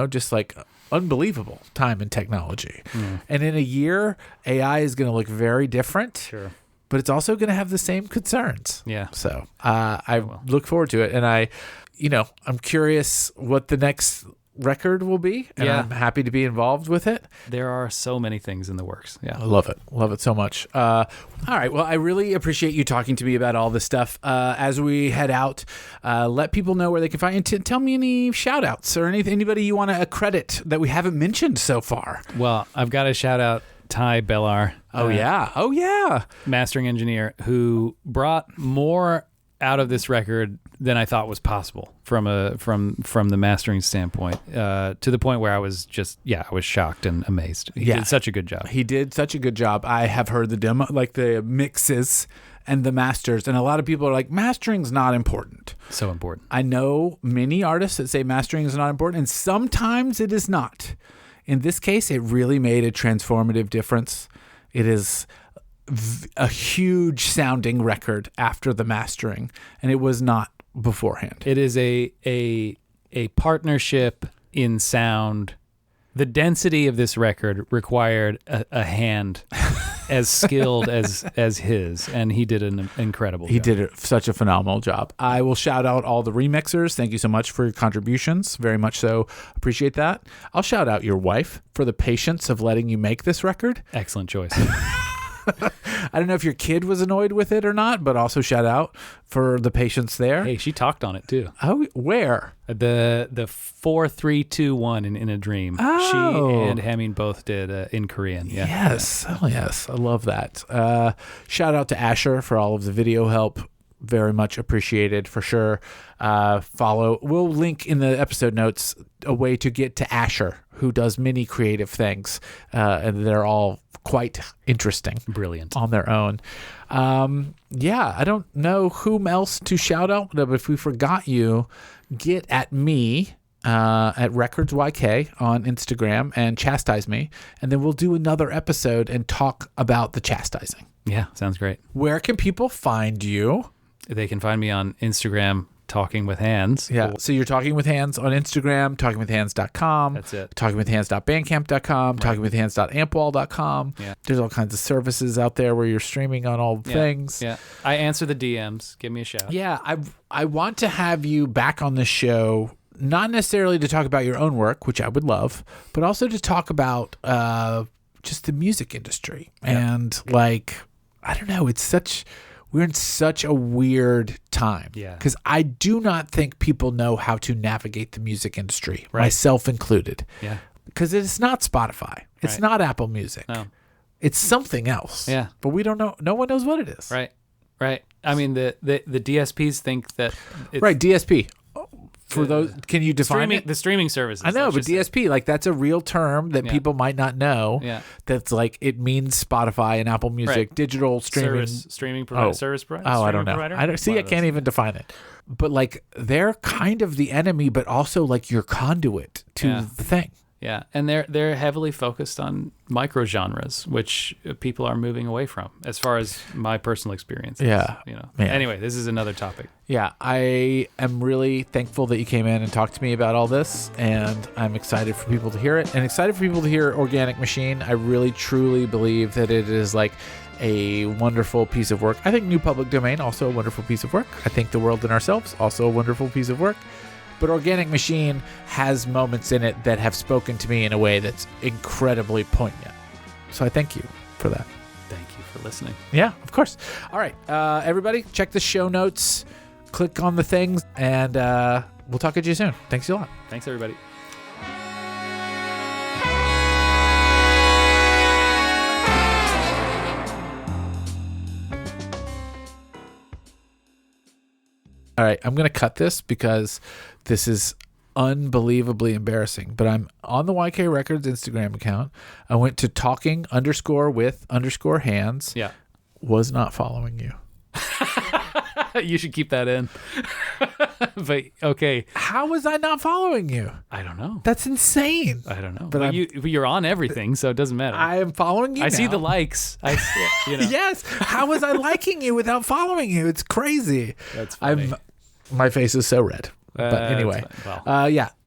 just like unbelievable time in technology. And in a year, AI is going to look very different. Sure. But it's also going to have the same concerns. Yeah. So I look forward to it. And I'm curious what the next record will be. And I'm happy to be involved with it. There are so many things in the works. Yeah. I love it. Love it so much. All right. Well, I really appreciate you talking to me about all this stuff. As we head out, let people know where they can find you. Tell me any shout outs or anybody you want to credit that we haven't mentioned so far. Well, I've got to shout out Ty Bellar. Oh yeah. Mastering engineer who brought more out of this record than I thought was possible from the mastering standpoint, to the point where I was I was shocked and amazed. He did such a good job. He did such a good job. I have heard the demo, like the mixes and the masters, and a lot of people are like, mastering's not important. So important. I know many artists that say mastering is not important, and sometimes it is not. In this case, it really made a transformative difference. It is a huge sounding record after the mastering, and it was not beforehand. It is a partnership in sound. The density of this record required a hand as skilled as his, and he did an incredible job. He did such a phenomenal job. I will shout out all the remixers. Thank you so much for your contributions. Very much so. Appreciate that. I'll shout out your wife for the patience of letting you make this record. Excellent choice. I don't know if your kid was annoyed with it or not, but also shout out for the patience there. Hey, she talked on it too. Oh, where? The 4, 3, 2, 1 in a dream. Oh. She and Hemming both did in Korean. Yeah. Yes. Oh, yes. I love that. Shout out to Asher for all of the video help. Very much appreciated for sure. Follow. We'll link in the episode notes a way to get to Asher, who does many creative things, and they're all quite interesting. Brilliant. On their own. Yeah, I don't know whom else to shout out, but if we forgot you, get at me at RecordsYK on Instagram and chastise me, and then we'll do another episode and talk about the chastising. Yeah, sounds great. Where can people find you? They can find me on Instagram, Talking with Hands. Yeah. So you're Talking with Hands on Instagram, talkingwithhands.com. That's it. Talkingwithhands.bandcamp.com, talkingwithhands.amplwall.com. Yeah. There's all kinds of services out there where you're streaming on all things. Yeah. I answer the DMs. Give me a shout. Yeah. I want to have you back on the show, not necessarily to talk about your own work, which I would love, but also to talk about just the music industry. Yeah. And like, I don't know, we're in such a weird time. Yeah. Because I do not think people know how to navigate the music industry, Right. myself included. Yeah. Because it's not Spotify. It's Right. not Apple Music. No. It's something else. Yeah. But we don't know. No one knows what it is. Right. Right. I mean, the DSPs think that it's Right. DSP. For those, can you define streaming, it? the streaming services. I know, let's but just say. DSP, like that's a real term that Yeah. people might not know. Yeah. That's like, it means Spotify and Apple Music, Right. digital streaming. Streaming provider. Oh. Service provider. Oh, I streaming don't know. provider? I don't see. One I of can't those. even define it. But like, they're kind of the enemy, but also like your conduit to Yeah. the thing. Yeah, and they're heavily focused on micro genres, which people are moving away from, as far as my personal experience. Yeah. You know. Man. Anyway, this is another topic. Yeah, I am really thankful that you came in and talked to me about all this, and I'm excited for people to hear it, and excited for people to hear Organic Machine. I really, truly believe that it is like a wonderful piece of work. I think New Public Domain, also a wonderful piece of work. I think The World and Ourselves, also a wonderful piece of work. But Organic Machine has moments in it that have spoken to me in a way that's incredibly poignant. So I thank you for that. Thank you for listening. Yeah, of course. All right, everybody, check the show notes, click on the things, and we'll talk to you soon. Thanks a lot. Thanks, everybody. All right, I'm going to cut this because this is unbelievably embarrassing, but I'm on the YK Records Instagram account. I went to talking_with_hands. Yeah. Was not following you. You should keep that in. But okay, How was I not following you? I don't know. That's insane. I don't know. But But you're on everything, so it doesn't matter. I am following you I see now. the likes. I see, you know. Yes. How was I liking you without following you? It's crazy. That's funny. My face is so red. But That's anyway, fine. Well. yeah.